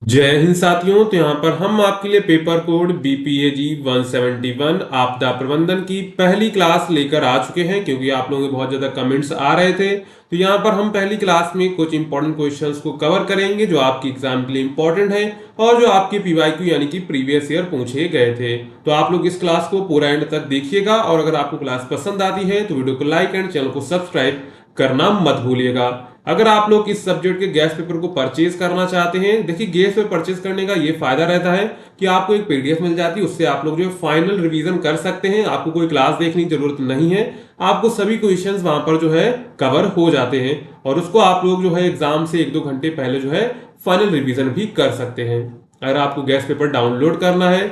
जय हिंद साथियों। तो यहाँ पर हम आपके लिए पेपर कोड BPAG 171 आपदा प्रबंधन की पहली क्लास लेकर आ चुके हैं, क्योंकि आप लोगों के बहुत ज़्यादा कमेंट्स आ रहे थे। तो यहाँ पर हम पहली क्लास में कुछ इंपॉर्टेंट क्वेश्चंस को कवर करेंगे जो आपकी एग्जाम के लिए इंपॉर्टेंट है और जो आपके PYQ यानी कि प्रीवियस ईयर पूछे गए थे। तो आप लोग इस क्लास को पूरा एंड तक देखिएगा और अगर आपको क्लास पसंद आती है तो वीडियो को लाइक एंड चैनल को सब्सक्राइब करना मत भूलिएगा। अगर आप लोग इस सब्जेक्ट के गैस पेपर को परचेज करना चाहते हैं, देखिए गैस पेपर परचेज करने का ये फायदा रहता है कि आपको एक PDF मिल जाती है, उससे आप लोग जो है फाइनल रिवीजन कर सकते हैं। आपको कोई क्लास देखने की जरूरत नहीं है, आपको सभी क्वेश्चंस वहां पर जो है कवर हो जाते हैं और उसको आप लोग जो है एग्जाम से 1-2 घंटे पहले जो है फाइनल रिवीजन भी कर सकते हैं। अगर आपको गैस पेपर डाउनलोड करना है,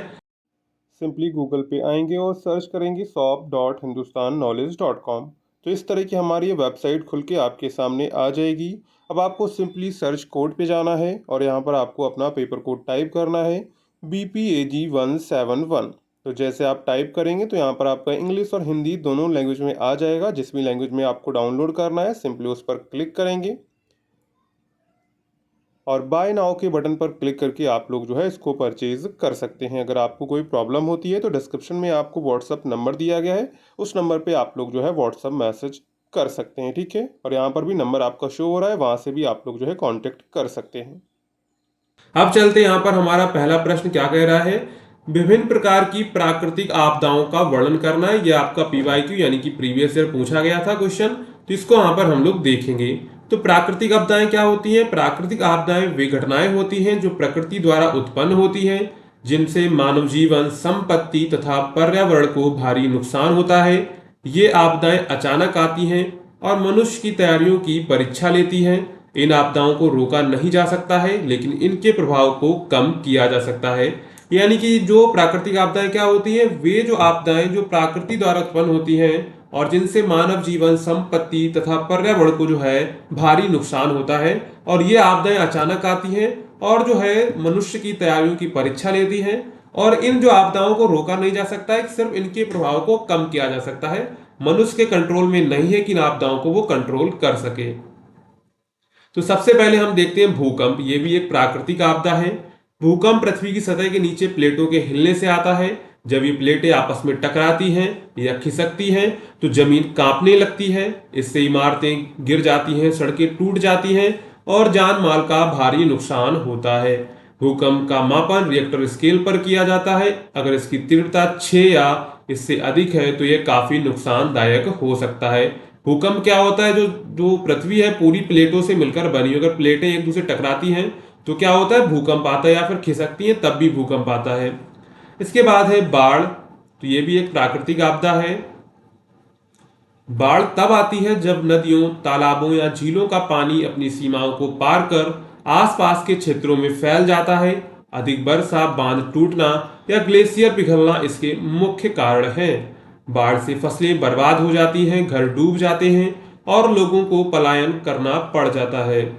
सिंपली गूगल पे आएंगे और सर्च करेंगे shop.hindustanknowledge.com। तो इस तरह की हमारी ये वेबसाइट खुल के आपके सामने आ जाएगी। अब आपको सिंपली सर्च कोड पे जाना है और यहाँ पर आपको अपना पेपर कोड टाइप करना है BPAG 171। तो जैसे आप टाइप करेंगे तो यहाँ पर आपका इंग्लिश और हिंदी दोनों लैंग्वेज में आ जाएगा। जिस भी लैंग्वेज में आपको डाउनलोड करना है सिंपली उस पर क्लिक करेंगे और बाय नाउ के बटन पर क्लिक करके आप लोग जो है इसको परचेज कर सकते हैं। अगर आपको कोई प्रॉब्लम होती है तो डिस्क्रिप्शन में आपको व्हाट्सअप नंबर दिया गया है, उस नंबर पे आप लोग जो है व्हाट्सअप मैसेज कर सकते हैं, ठीक है। और यहाँ पर भी नंबर आपका शो हो रहा है, वहाँ से भी आप लोग जो है कांटेक्ट कर सकते हैं। अब चलते हैं यहाँ पर हमारा पहला प्रश्न क्या कह रहा है। विभिन्न प्रकार की प्राकृतिक आपदाओं का वर्णन करना है। ये आपका PYQ यानी कि प्रीवियस ईयर पूछा गया था क्वेश्चन, तो इसको यहाँ पर हम लोग देखेंगे। तो प्राकृतिक आपदाएं क्या होती हैं? प्राकृतिक आपदाएं वे घटनाएं होती हैं जो प्रकृति द्वारा उत्पन्न होती हैं, जिनसे मानव जीवन, संपत्ति तथा पर्यावरण को भारी नुकसान होता है। ये आपदाएं अचानक आती हैं और मनुष्य की तैयारियों की परीक्षा लेती हैं। इन आपदाओं को रोका नहीं जा सकता है, लेकिन इनके प्रभाव को कम किया जा सकता है। यानी कि जो प्राकृतिक आपदाएं क्या होती हैं? वे जो आपदाएं जो प्रकृति द्वारा उत्पन्न होती हैं और जिनसे मानव जीवन, संपत्ति तथा पर्यावरण को जो है भारी नुकसान होता है। और ये आपदाएं अचानक आती हैं और जो है मनुष्य की तैयारियों की परीक्षा लेती हैं। और इन जो आपदाओं को रोका नहीं जा सकता है, सिर्फ इनके प्रभाव को कम किया जा सकता है। मनुष्य के कंट्रोल में नहीं है कि इन आपदाओं को वो कंट्रोल कर सके। तो सबसे पहले हम देखते हैं भूकंप। ये भी एक प्राकृतिक आपदा है। भूकंप पृथ्वी की सतह के नीचे प्लेटों के हिलने से आता है। जब ये प्लेटें आपस में टकराती हैं या खिसकती हैं तो जमीन कांपने लगती है। इससे इमारतें गिर जाती हैं, सड़कें टूट जाती हैं और जान माल का भारी नुकसान होता है। भूकंप का मापन रिएक्टर स्केल पर किया जाता है। अगर इसकी तीव्रता 6 या इससे अधिक है तो यह काफी नुकसानदायक हो सकता है। भूकंप क्या होता है? जो जो पृथ्वी है पूरी प्लेटों से मिलकर बनी, अगर प्लेटें एक दूसरे टकराती हैं तो क्या होता है? भूकंप आता है, या फिर खिसकती हैं तब भी भूकंप आता है। इसके बाद है बाढ़। तो ये भी एक प्राकृतिक आपदा है। बाढ़ तब आती है जब नदियों, तालाबों या झीलों का पानी अपनी सीमाओं को पार कर आसपास के क्षेत्रों में फैल जाता है। अधिक वर्षा, बांध टूटना या ग्लेशियर पिघलना इसके मुख्य कारण हैं। बाढ़ से फसलें बर्बाद हो जाती हैं, घर डूब जाते हैं और लोगों को पलायन करना पड़ जाता है।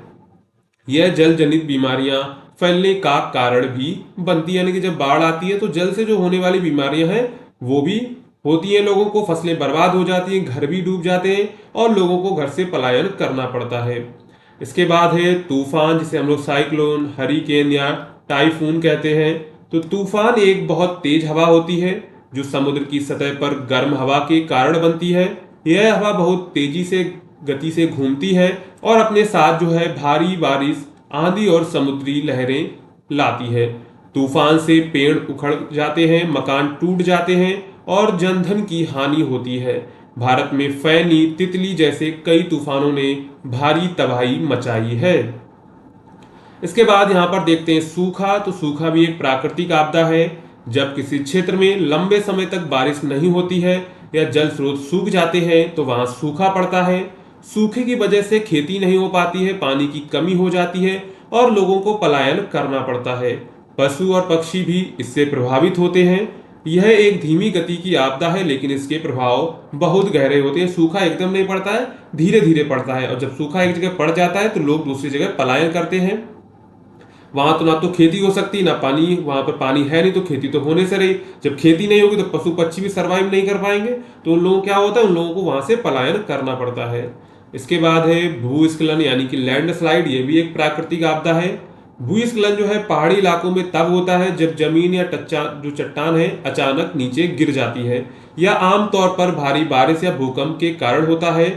यह जल जनित बीमारियां फैलने का कारण भी बनती है। यानी कि जब बाढ़ आती है तो जल से जो होने वाली बीमारियां हैं वो भी होती हैं। लोगों को फसलें बर्बाद हो जाती हैं, घर भी डूब जाते हैं और लोगों को घर से पलायन करना पड़ता है। इसके बाद है तूफान, जिसे हम लोग साइक्लोन, हरिकेन या टाइफून कहते हैं। तो तूफान एक बहुत तेज हवा होती है जो समुद्र की सतह पर गर्म हवा के कारण बनती है। यह हवा बहुत तेजी से गति से घूमती है और अपने साथ जो है भारी बारिश, आंधी और समुद्री लहरें लाती है। तूफान से पेड़ उखड़ जाते हैं, मकान टूट जाते हैं और जनधन की हानि होती है। भारत में फैनी, तितली जैसे कई तूफानों ने भारी तबाही मचाई है। इसके बाद यहाँ पर देखते हैं सूखा। तो सूखा भी एक प्राकृतिक आपदा है। जब किसी क्षेत्र में लंबे समय तक बारिश नहीं होती है या जल स्रोत सूख जाते हैं तो वहां सूखा पड़ता है। सूखे की वजह से खेती नहीं हो पाती है, पानी की कमी हो जाती है और लोगों को पलायन करना पड़ता है। पशु और पक्षी भी इससे प्रभावित होते हैं। यह एक धीमी गति की आपदा है, लेकिन इसके प्रभाव बहुत गहरे होते हैं। सूखा एकदम नहीं पड़ता है, धीरे धीरे पड़ता है और जब सूखा एक जगह पड़ जाता है तो लोग दूसरी जगह पलायन करते हैं। वहां तो ना तो खेती हो सकती, ना पानी, वहां पर पानी है नहीं तो खेती तो होने से रही। जब खेती नहीं होगी तो पशु पक्षी भी सरवाइव नहीं कर पाएंगे, तो उन लोगों क्या होता है, उन लोगों को वहां से पलायन करना पड़ता है। इसके बाद है भूस्खलन यानी कि लैंडस्लाइड। ये भी एक प्राकृतिक आपदा है। भूस्खलन जो है पहाड़ी इलाकों में तब होता है जब जमीन या जो चट्टान है अचानक नीचे गिर जाती है। यह आमतौर पर भारी बारिश या भूकंप के कारण होता है।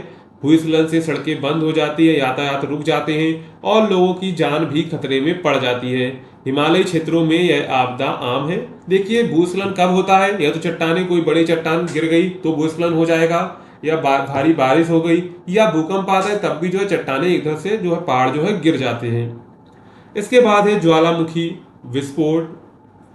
भूस्खलन से सड़कें बंद हो जाती है, यातायात रुक जाते हैं और लोगों की जान भी खतरे में पड़ जाती है। हिमालयी क्षेत्रों में यह आपदा आम है। देखिए भूस्खलन कब होता है, या तो चट्टाने कोई बड़ी चट्टान गिर गई तो भूस्खलन हो जाएगा, या भारी बारिश हो गई, या भूकंप आता है तब भी जो है चट्टाने इधर से जो है पहाड़ जो है गिर जाते हैं। इसके बाद है ज्वालामुखी विस्फोट,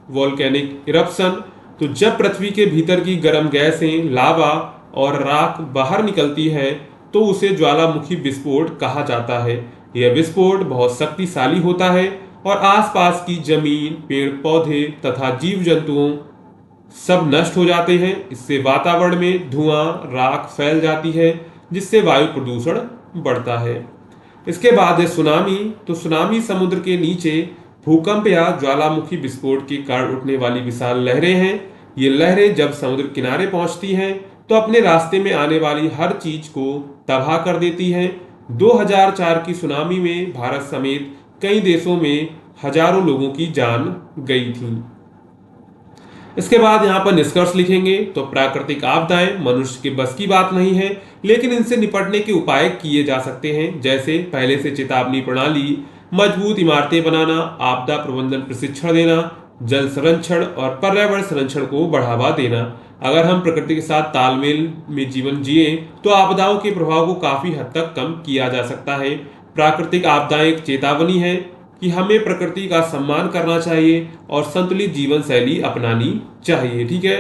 वोल्केनिक इरप्शन। तो जब पृथ्वी के भीतर की गर्म गैसें, लावा और राख बाहर निकलती है तो उसे ज्वालामुखी विस्फोट कहा जाता है। यह विस्फोट बहुत शक्तिशाली होता है और आसपास की जमीन, पेड़ पौधे तथा जीव जंतुओं सब नष्ट हो जाते हैं। इससे वातावरण में धुआं, राख फैल जाती है जिससे वायु प्रदूषण बढ़ता है। इसके बाद है सुनामी। तो सुनामी समुद्र के नीचे भूकंप या ज्वालामुखी विस्फोट के कारण उठने वाली विशाल लहरें हैं। ये लहरें जब समुद्र किनारे पहुंचती हैं तो अपने रास्ते में आने वाली हर चीज को तबाह कर देती हैं। 2004 की सुनामी में भारत समेत कई देशों में हजारों लोगों की जान गई थी। इसके बाद यहाँ पर निष्कर्ष लिखेंगे। तो प्राकृतिक आपदाएं मनुष्य के बस की बात नहीं है, लेकिन इनसे निपटने के उपाय किए जा सकते हैं, जैसे पहले से चेतावनी प्रणाली, मजबूत इमारतें बनाना, आपदा प्रबंधन प्रशिक्षण देना, जल संरक्षण और पर्यावरण संरक्षण को बढ़ावा देना। अगर हम प्रकृति के साथ तालमेल में जीवन जिए तो आपदाओं के प्रभाव को काफी हद तक कम किया जा सकता है। प्राकृतिक आपदाएं एक चेतावनी है कि हमें प्रकृति का सम्मान करना चाहिए और संतुलित जीवन शैली अपनानी चाहिए। ठीक है,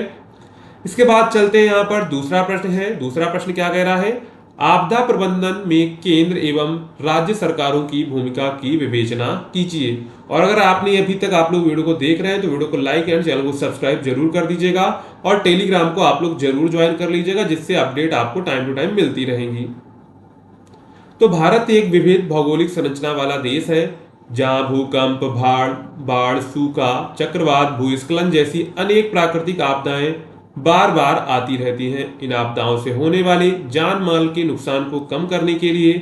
इसके बाद चलते हैं यहाँ पर दूसरा प्रश्न है। दूसरा प्रश्न क्या कह रहा है, आपदा प्रबंधन में केंद्र एवं राज्य सरकारों की भूमिका की विवेचना कीजिए। और अगर आपने अभी तक आप लोग वीडियो को देख रहे हैं तो वीडियो को लाइक एंड चैनल को सब्सक्राइब जरूर कर दीजिएगा और टेलीग्राम को आप लोग जरूर ज्वाइन कर लीजिएगा, जिससे अपडेट आपको टाइम टू टाइम मिलती रहेंगी। तो भारत एक विविध भौगोलिक संरचना वाला देश है जहां भूकंप, बाढ़, सूखा, चक्रवात, भूस्खलन जैसी अनेक प्राकृतिक आपदाएं बार बार आती रहती हैं। इन आपदाओं से होने वाले जान माल के नुकसान को कम करने के लिए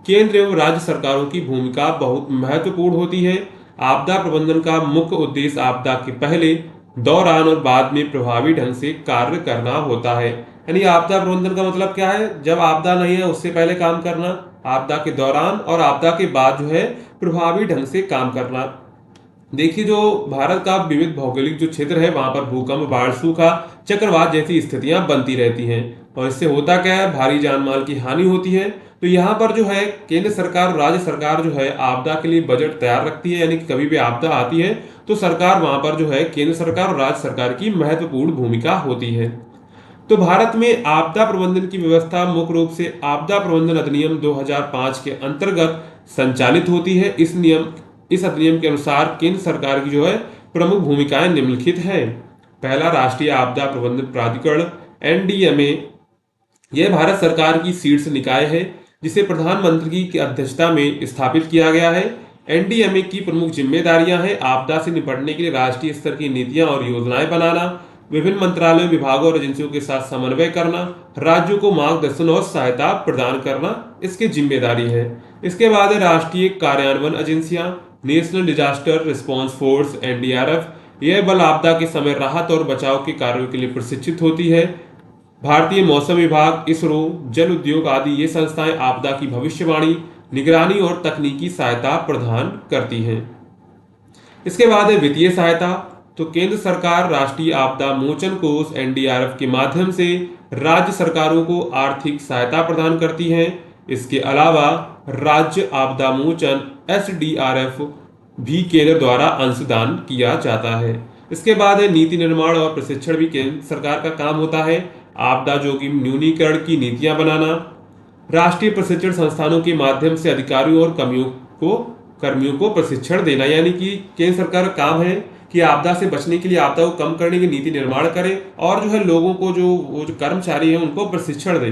केंद्र एवं राज्य सरकारों की भूमिका बहुत महत्वपूर्ण होती है। आपदा प्रबंधन का मुख्य उद्देश्य आपदा के पहले, दौरान और बाद में प्रभावी ढंग से कार्य करना होता है। यानी आपदा प्रबंधन का मतलब क्या है, जब आपदा नहीं है उससे पहले काम करना, आपदा के दौरान और आपदा के बाद जो है प्रभावी ढंग से काम करना। देखिए जो भारत का विविध भौगोलिक जो क्षेत्र है वहां पर भूकंप, बाढ़, सूखा, चक्रवात जैसी स्थितियां बनती रहती हैं और इससे होता क्या है, भारी जान माल की हानि होती है। तो यहाँ पर जो है केंद्र सरकार और राज्य सरकार जो है आपदा के लिए बजट तैयार रखती है, यानी कि कभी भी आपदा आती है तो सरकार वहां पर जो है केंद्र सरकार और राज्य सरकार की महत्वपूर्ण भूमिका होती है। तो भारत में आपदा प्रबंधन की व्यवस्था मुख्य रूप से आपदा प्रबंधन अधिनियम 2005 के अंतर्गत संचालित होती है। इस अधिनियम के अनुसार केंद्र सरकार की जो है प्रमुख भूमिकाएं निम्नलिखित हैं। पहला, राष्ट्रीय आपदा प्रबंधन प्राधिकरण एनडीएमए। यह भारत सरकार की शीर्ष निकाय है जिसे प्रधानमंत्री की अध्यक्षता में स्थापित किया गया है। एनडीएमए की प्रमुख जिम्मेदारियां हैं आपदा से निपटने के लिए राष्ट्रीय स्तर की नीतियां और योजनाएं बनाना, विभिन्न मंत्रालयों, विभागों और एजेंसियों के साथ समन्वय करना, राज्यों को मार्गदर्शन और सहायता प्रदान करना इसकी जिम्मेदारी है। इसके बाद है राष्ट्रीय कार्यान्वयन एजेंसियां, national disaster response force NDRF. यह बल आपदा के समय राहत और बचाव के कार्यों के लिए प्रशिक्षित होती है। भारतीय मौसम विभाग, इसरो, जल उद्योग आदि ये संस्थाएं आपदा की भविष्यवाणी, निगरानी और तकनीकी सहायता प्रदान करती हैं। इसके बाद है वित्तीय सहायता। तो केंद्र सरकार राष्ट्रीय आपदा मोचन कोष एनडीआरएफ के माध्यम से राज्य सरकारों को आर्थिक सहायता प्रदान करती है। इसके अलावा राज्य आपदा मोचन एसडीआरएफ भी केंद्र द्वारा अंशदान किया जाता है। इसके बाद है नीति निर्माण और प्रशिक्षण भी केंद्र सरकार का काम होता है। आपदा जोखिम न्यूनीकरण की नीतियां बनाना, राष्ट्रीय प्रशिक्षण संस्थानों के माध्यम से अधिकारियों और कर्मियों को प्रशिक्षण देना। यानी कि केंद्र सरकार का काम है कि आपदा से बचने के लिए, आपदा को कम करने की नीति निर्माण करे और जो है लोगों को जो कर्मचारी हैं उनको प्रशिक्षण दे।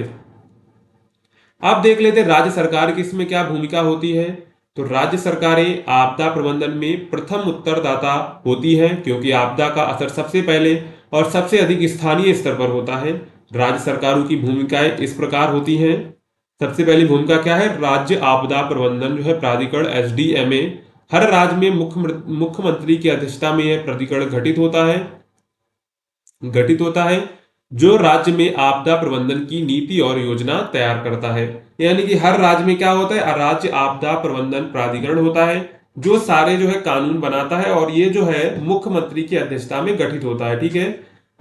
अब देख लेते हैं राज्य सरकार की इसमें क्या भूमिका होती है। तो राज्य सरकारें आपदा प्रबंधन में प्रथम उत्तरदाता होती हैं क्योंकि आपदा का असर सबसे पहले और सबसे अधिक स्थानीय स्तर पर होता है। राज्य सरकारों की भूमिकाएं इस प्रकार होती हैं। सबसे पहली भूमिका क्या है, राज्य आपदा प्रबंधन जो है प्राधिकरण एसडीएमए हर राज्य में मुख्यमंत्री की अध्यक्षता में यह प्राधिकरण गठित होता है जो राज्य में आपदा प्रबंधन की नीति और योजना तैयार करता है। यानी कि हर राज्य में क्या होता है, राज्य आपदा प्रबंधन प्राधिकरण होता है जो सारे जो है कानून बनाता है और ये जो है मुख्यमंत्री की अध्यक्षता में गठित होता है। ठीक है।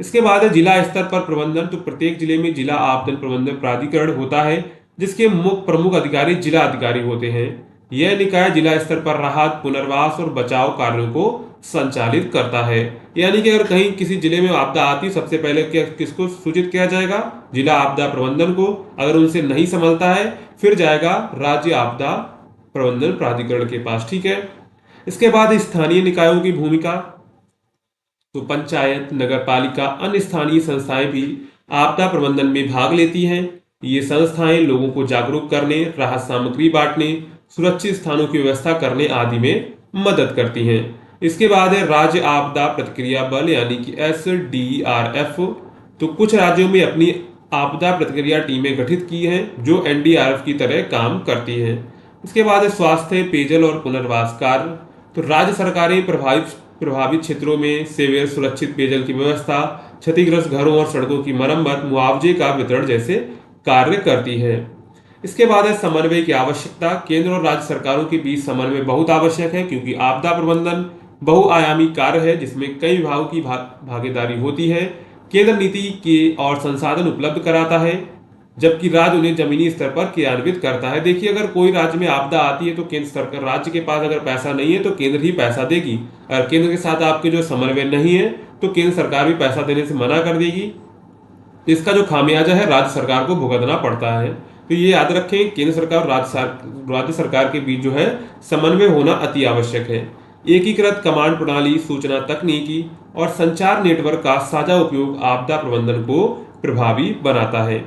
इसके बाद है जिला स्तर पर प्रबंधन। तो प्रत्येक जिले में जिला आपदा प्रबंधन प्राधिकरण होता है जिसके मुख्य प्रमुख अधिकारी जिला अधिकारी होते हैं। यह निकाय जिला स्तर पर राहत, पुनर्वास और बचाव कार्यों को संचालित करता है। यानी कि अगर कहीं किसी जिले में आपदा आती है, सबसे पहले किसको सूचित किया जाएगा, जिला आपदा प्रबंधन को। अगर उनसे नहीं संभलता है फिर जाएगा राज्य आपदा प्रबंधन प्राधिकरण के पास। ठीक है। इसके बाद स्थानीय निकायों की भूमिका। तो पंचायत, नगर पालिका, अन्य स्थानीय संस्थाएं भी आपदा प्रबंधन में भाग लेती हैं। ये संस्थाएं लोगों को जागरूक करने, राहत सामग्री बांटने, सुरक्षित स्थानों की व्यवस्था करने आदि में मदद करती हैं। इसके बाद है राज्य आपदा प्रतिक्रिया बल यानी कि SDRF। तो कुछ राज्यों में अपनी आपदा प्रतिक्रिया टीमें गठित की हैं जो NDRF की तरह काम करती हैं। इसके बाद है स्वास्थ्य, पेयजल और पुनर्वास कार्य। तो राज्य सरकारें प्रभावित क्षेत्रों में सेवेर, सुरक्षित पेयजल की व्यवस्था, क्षतिग्रस्त घरों और सड़कों की मरम्मत, मुआवजे का वितरण जैसे कार्य करती है। इसके बाद है समन्वय की आवश्यकता। केंद्र और राज्य सरकारों के बीच समन्वय बहुत आवश्यक है क्योंकि आपदा प्रबंधन बहुआयामी कार्य है जिसमें कई विभागों की भागीदारी होती है। केंद्र नीति के और संसाधन उपलब्ध कराता है जबकि राज्य उन्हें जमीनी स्तर पर क्रियान्वित करता है। देखिए, अगर कोई राज्य में आपदा आती है तो केंद्र सरकार, राज्य के पास अगर पैसा नहीं है तो केंद्र ही पैसा देगी। अगर केंद्र के साथ आपके जो समन्वय नहीं है तो केंद्र सरकार भी पैसा देने से मना कर देगी। इसका जो खामियाजा है राज्य सरकार को भुगतना पड़ता है। तो ये याद रखें, केंद्र सरकार और राज्य सरकार के बीच जो है समन्वय होना अति आवश्यक है। एकीकृत कमांड प्रणाली, सूचना तकनीकी और संचार नेटवर्क का साझा उपयोग आपदा प्रबंधन को प्रभावी बनाता है।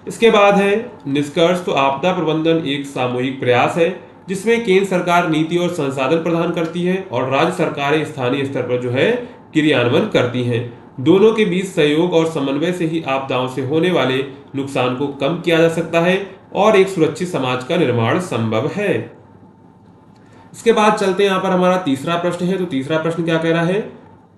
इसके बाद है निष्कर्ष। तो आपदा प्रबंधन एक सामूहिक प्रयास है जिसमें केंद्र सरकार नीति और संसाधन प्रदान करती है और राज्य सरकारें स्थानीय स्तर पर जो है क्रियान्वयन करती हैं। दोनों के बीच सहयोग और समन्वय से ही आपदाओं से होने वाले नुकसान को कम किया जा सकता है और एक सुरक्षित समाज का निर्माण संभव है। इसके बाद चलते हैं, यहाँ पर हमारा तीसरा प्रश्न है। तो तीसरा प्रश्न क्या कह रहा है,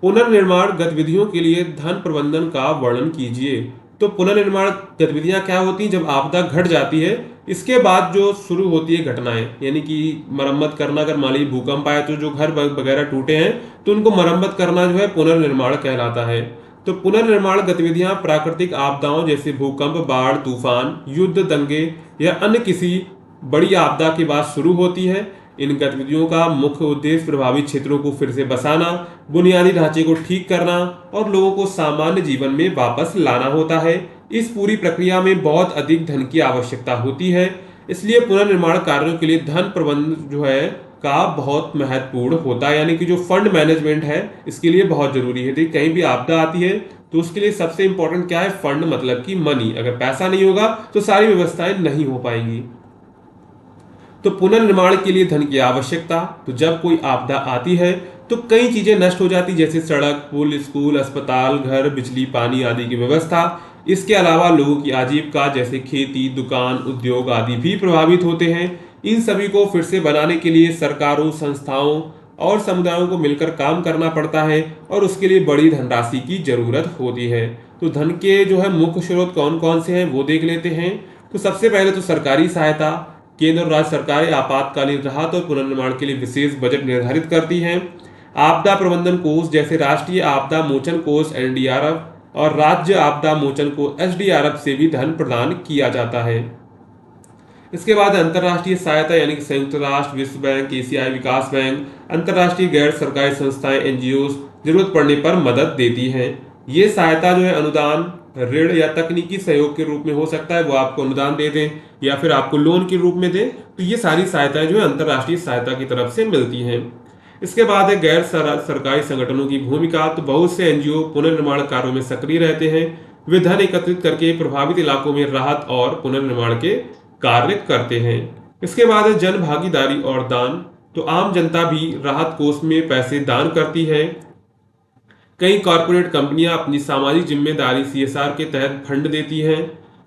पुनर्निर्माण गतिविधियों के लिए धन प्रबंधन का वर्णन कीजिए। तो पुनर्निर्माण गतिविधियां क्या होती हैं, जब आपदा घट जाती है इसके बाद जो शुरू होती है घटनाएं, यानी कि मरम्मत करना। अगर मान लीजिए भूकंप आया तो जो घर वगैरह टूटे हैं तो उनको मरम्मत करना जो है पुनर्निर्माण कहलाता है। तो पुनर्निर्माण गतिविधियां प्राकृतिक आपदाओं जैसे भूकंप, बाढ़, तूफान, युद्ध, दंगे या अन्य किसी बड़ी आपदा के बाद शुरू होती है। इन गतिविधियों का मुख्य उद्देश्य प्रभावित क्षेत्रों को फिर से बसाना, बुनियादी ढांचे को ठीक करना और लोगों को सामान्य जीवन में वापस लाना होता है। इस पूरी प्रक्रिया में बहुत अधिक धन की आवश्यकता होती है, इसलिए पुनर्निर्माण कार्यों के लिए धन प्रबंधन जो है का बहुत महत्वपूर्ण होता है। यानी कि जो फंड मैनेजमेंट है इसके लिए बहुत जरूरी है। देखिए, कहीं भी आपदा आती है तो उसके लिए सबसे इंपॉर्टेंट क्या है, फंड, मतलब कि मनी। अगर पैसा नहीं होगा तो सारी व्यवस्थाएं नहीं हो पाएंगी। तो पुनर्निर्माण के लिए धन की आवश्यकता। तो जब कोई आपदा आती है तो कई चीजें नष्ट हो जाती, जैसे सड़क, पुल, स्कूल, अस्पताल, घर, बिजली, पानी आदि की व्यवस्था। इसके अलावा लोगों की आजीविका जैसे खेती, दुकान, उद्योग आदि भी प्रभावित होते हैं। इन सभी को फिर से बनाने के लिए सरकारों, संस्थाओं और समुदायों को मिलकर काम करना पड़ता है और उसके लिए बड़ी धनराशि की जरूरत होती है। तो धन के जो है मुख्य स्रोत कौन कौन से हैं वो देख लेते हैं। तो सबसे पहले तो सरकारी सहायता। केंद्र और राज्य सरकारें आपातकालीन राहत और पुनर्निर्माण के लिए विशेष बजट निर्धारित करती हैं। आपदा प्रबंधन कोष जैसे राष्ट्रीय आपदा मोचन कोष NDRF और राज्य आपदा मोचन कोष SDRF से भी धन प्रदान किया जाता है। इसके बाद अंतर्राष्ट्रीय सहायता, यानी कि संयुक्त राष्ट्र, विश्व बैंक, एशियाई विकास बैंक, अंतर्राष्ट्रीय गैर सरकारी संस्थाएं NGOs जरूरत पड़ने पर मदद देती हैं। ये सहायता जो है अनुदान, ऋण या तकनीकी सहयोग के रूप में हो सकता है, वो आपको अनुदान दे दें या फिर आपको लोन के रूप में दें। तो ये सारी सहायताएं जो है अंतर्राष्ट्रीय सहायता की तरफ से मिलती हैं। इसके बाद है गैर सरकारी संगठनों की भूमिका। तो बहुत से NGO पुनर्निर्माण कार्यों में सक्रिय रहते हैं। वे धन एकत्रित करके प्रभावित इलाकों में राहत और पुनर्निर्माण के कार्य करते हैं। इसके बाद है जन भागीदारी और दान। तो आम जनता भी राहत कोष में पैसे दान करती है। कई कॉरपोरेट कंपनियां अपनी सामाजिक जिम्मेदारी CSR के तहत फंड देती हैं।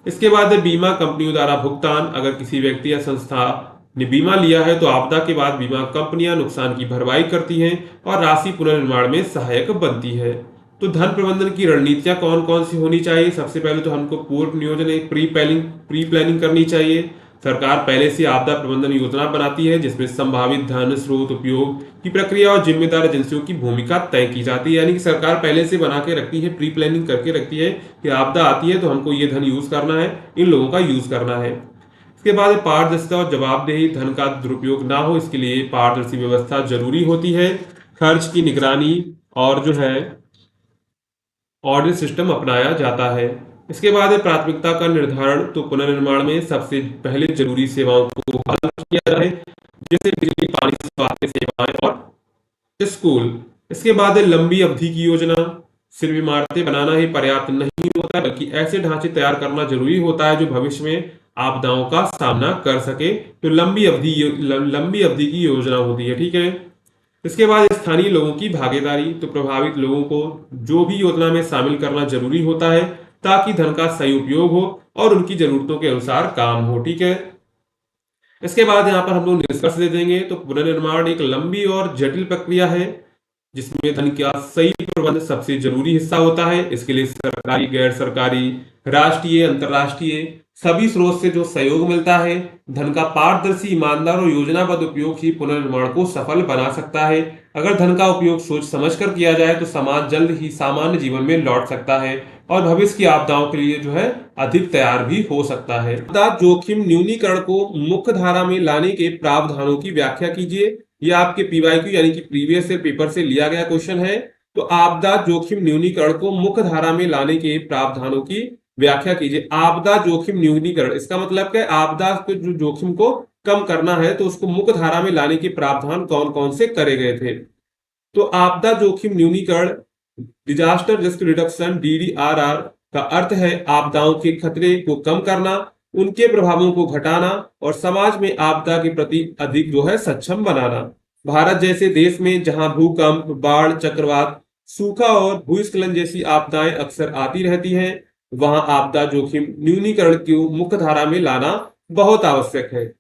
इसके बाद है बीमा कंपनियों द्वारा भुगतान। अगर किसी व्यक्ति या संस्था ने बीमा लिया है तो आपदा के बाद बीमा कंपनियां नुकसान की भरपाई करती हैं और राशि पुनर्निर्माण में सहायक बनती है। तो धन प्रबंधन की रणनीतियां कौन कौन सी होनी चाहिए? सबसे पहले तो हमको पूर्व नियोजन, एक प्री प्लानिंग करनी चाहिए। सरकार पहले से आपदा प्रबंधन योजना बनाती है जिसमें संभावित धन स्रोत, उपयोग की प्रक्रिया और जिम्मेदार एजेंसियों की भूमिका तय की जाती है। यानी कि सरकार पहले से बना के रखती है, प्री प्लानिंग करके रखती है कि आपदा आती है तो हमको ये धन यूज करना है, इन लोगों का यूज करना है। इसके बाद पारदर्शिता और जवाबदेही, धन का दुरुपयोग ना हो इसके लिए पारदर्शी व्यवस्था जरूरी होती है। खर्च की निगरानी और जो है ऑडिट सिस्टम अपनाया जाता है। इसके बाद है प्राथमिकता का निर्धारण। तो पुनर्निर्माण में सबसे पहले जरूरी सेवाओं को बहाल किया जाए, जैसे बिजली, पानी, स्वास्थ्य सेवाएं और स्कूल। इसके बाद है लंबी अवधि की योजना। सिर्फ इमारतें बनाना ही पर्याप्त नहीं होता, बल्कि ऐसे ढांचे तैयार करना जरूरी होता है जो भविष्य में आपदाओं का सामना कर सके। तो लंबी अवधि की योजना होती है, ठीक है। इसके बाद स्थानीय लोगों की भागीदारी। तो प्रभावित लोगों को जो भी योजना में शामिल करना जरूरी होता है ताकि धन का सही उपयोग हो और उनकी जरूरतों के अनुसार काम हो, ठीक है। इसके बाद यहाँ पर हम लोग निष्कर्ष दे देंगे। तो पुनर्निर्माण एक लंबी और जटिल प्रक्रिया है जिसमें धन का सही प्रबंधन सबसे जरूरी हिस्सा होता है। इसके लिए सरकारी, गैर सरकारी, राष्ट्रीय, अंतर्राष्ट्रीय सभी स्रोत से जो सहयोग मिलता है। धन का पारदर्शी, ईमानदार और योजनाबद्ध उपयोग ही पुनर्निर्माण को सफल बना सकता है। अगर धन का उपयोग सोच समझकर किया जाए तो समाज जल्द ही सामान्य जीवन में लौट सकता है और भविष्य की आपदाओं के लिए जो है अधिक तैयार भी हो सकता है। आपदा जोखिम न्यूनीकरण को मुख्य धारा में लाने के प्रावधानों की व्याख्या कीजिए। ये आपके पीवाईक्यू यानी कि प्रीवियस ईयर पेपर से लिया गया क्वेश्चन है। तो आपदा जोखिम न्यूनीकरण को मुख्य धारा में लाने के प्रावधानों की व्याख्या कीजिए। आपदा जोखिम न्यूनीकरण, इसका मतलब क्या है? आपदा के जो जोखिम को कम करना है तो उसको मुख्य धारा में लाने के प्रावधान कौन कौन से करे गए थे। तो आपदा जोखिम न्यूनीकरण, डिजास्टर रिस्क रिडक्शन, डीडीआरआर का अर्थ है आपदाओं के खतरे को कम करना, उनके प्रभावों को घटाना और समाज में आपदा के प्रति अधिक जो है सक्षम बनाना। भारत जैसे देश में जहां भूकंप, बाढ़, चक्रवात, सूखा और भूस्खलन जैसी आपदाएं अक्सर आती रहती हैं, वहां आपदा जोखिम न्यूनीकरण को मुख्य धारा में लाना बहुत आवश्यक है।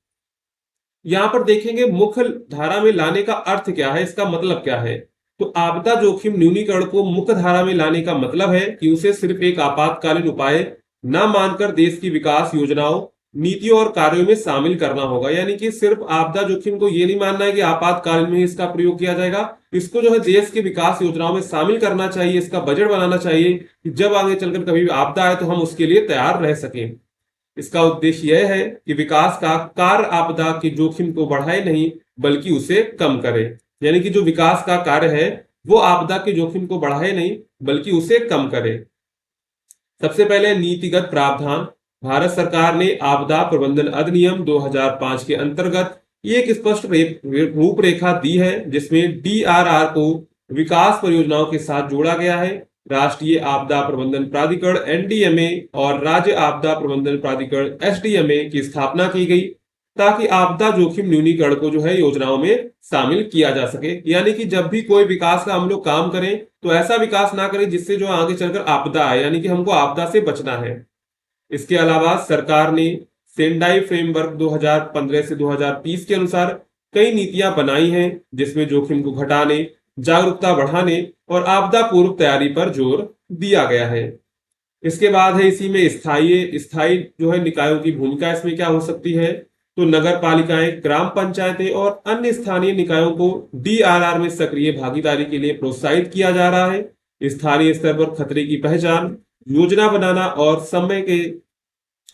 यहां पर देखेंगे मुख्य धारा में लाने का अर्थ क्या है, इसका मतलब क्या है। तो आपदा जोखिम न्यूनीकरण को मुख्य धारा में लाने का मतलब है कि उसे सिर्फ एक आपातकालीन उपाय न मानकर देश की विकास योजनाओं, नीतियों और कार्यों में शामिल करना होगा। यानी कि सिर्फ आपदा जोखिम को ये नहीं मानना है कि आपातकालीन में इसका प्रयोग किया जाएगा, इसको जो है देश की विकास योजनाओं में शामिल करना चाहिए, इसका बजट बनाना चाहिए कि जब आगे चलकर कभी भी आपदा आए तो हम उसके लिए तैयार रह सकें। इसका उद्देश्य यह है कि विकास का कार्य आपदा के जोखिम को बढ़ाए नहीं बल्कि उसे कम करे। यानी कि जो विकास का कार्य है वो आपदा के जोखिम को बढ़ाए नहीं बल्कि उसे कम करे। सबसे पहले नीतिगत प्रावधान। भारत सरकार ने आपदा प्रबंधन अधिनियम 2005 के अंतर्गत एक स्पष्ट रूपरेखा दी है जिसमें डीआरआर को विकास परियोजनाओं के साथ जोड़ा गया है। राष्ट्रीय आपदा प्रबंधन प्राधिकरण एनडीएमए और राज्य आपदा प्रबंधन प्राधिकरण एसडीएमए की स्थापना की गई ताकि आपदा जोखिम न्यूनीकरण को जो है योजनाओं में शामिल किया जा सके। यानी कि जब भी कोई विकास का हम लोग काम करें तो ऐसा विकास ना करें जिससे जो आगे चलकर आपदा आए, यानी कि हमको आपदा से बचना है। इसके अलावा सरकार ने सेंडाई फ्रेमवर्क 2015 से 2030 के अनुसार कई नीतियां बनाई हैं जिसमें जोखिम को घटाने, जागरूकता बढ़ाने और आपदा पूर्व तैयारी पर जोर दिया गया है। इसके बाद है इसी में स्थायी जो है निकायों की भूमिका इसमें क्या हो सकती है। तो नगर पालिकाएं, ग्राम पंचायतें और अन्य स्थानीय निकायों को डीआरआर में सक्रिय भागीदारी के लिए प्रोत्साहित किया जा रहा है। स्थानीय स्तर पर खतरे की पहचान, योजना बनाना और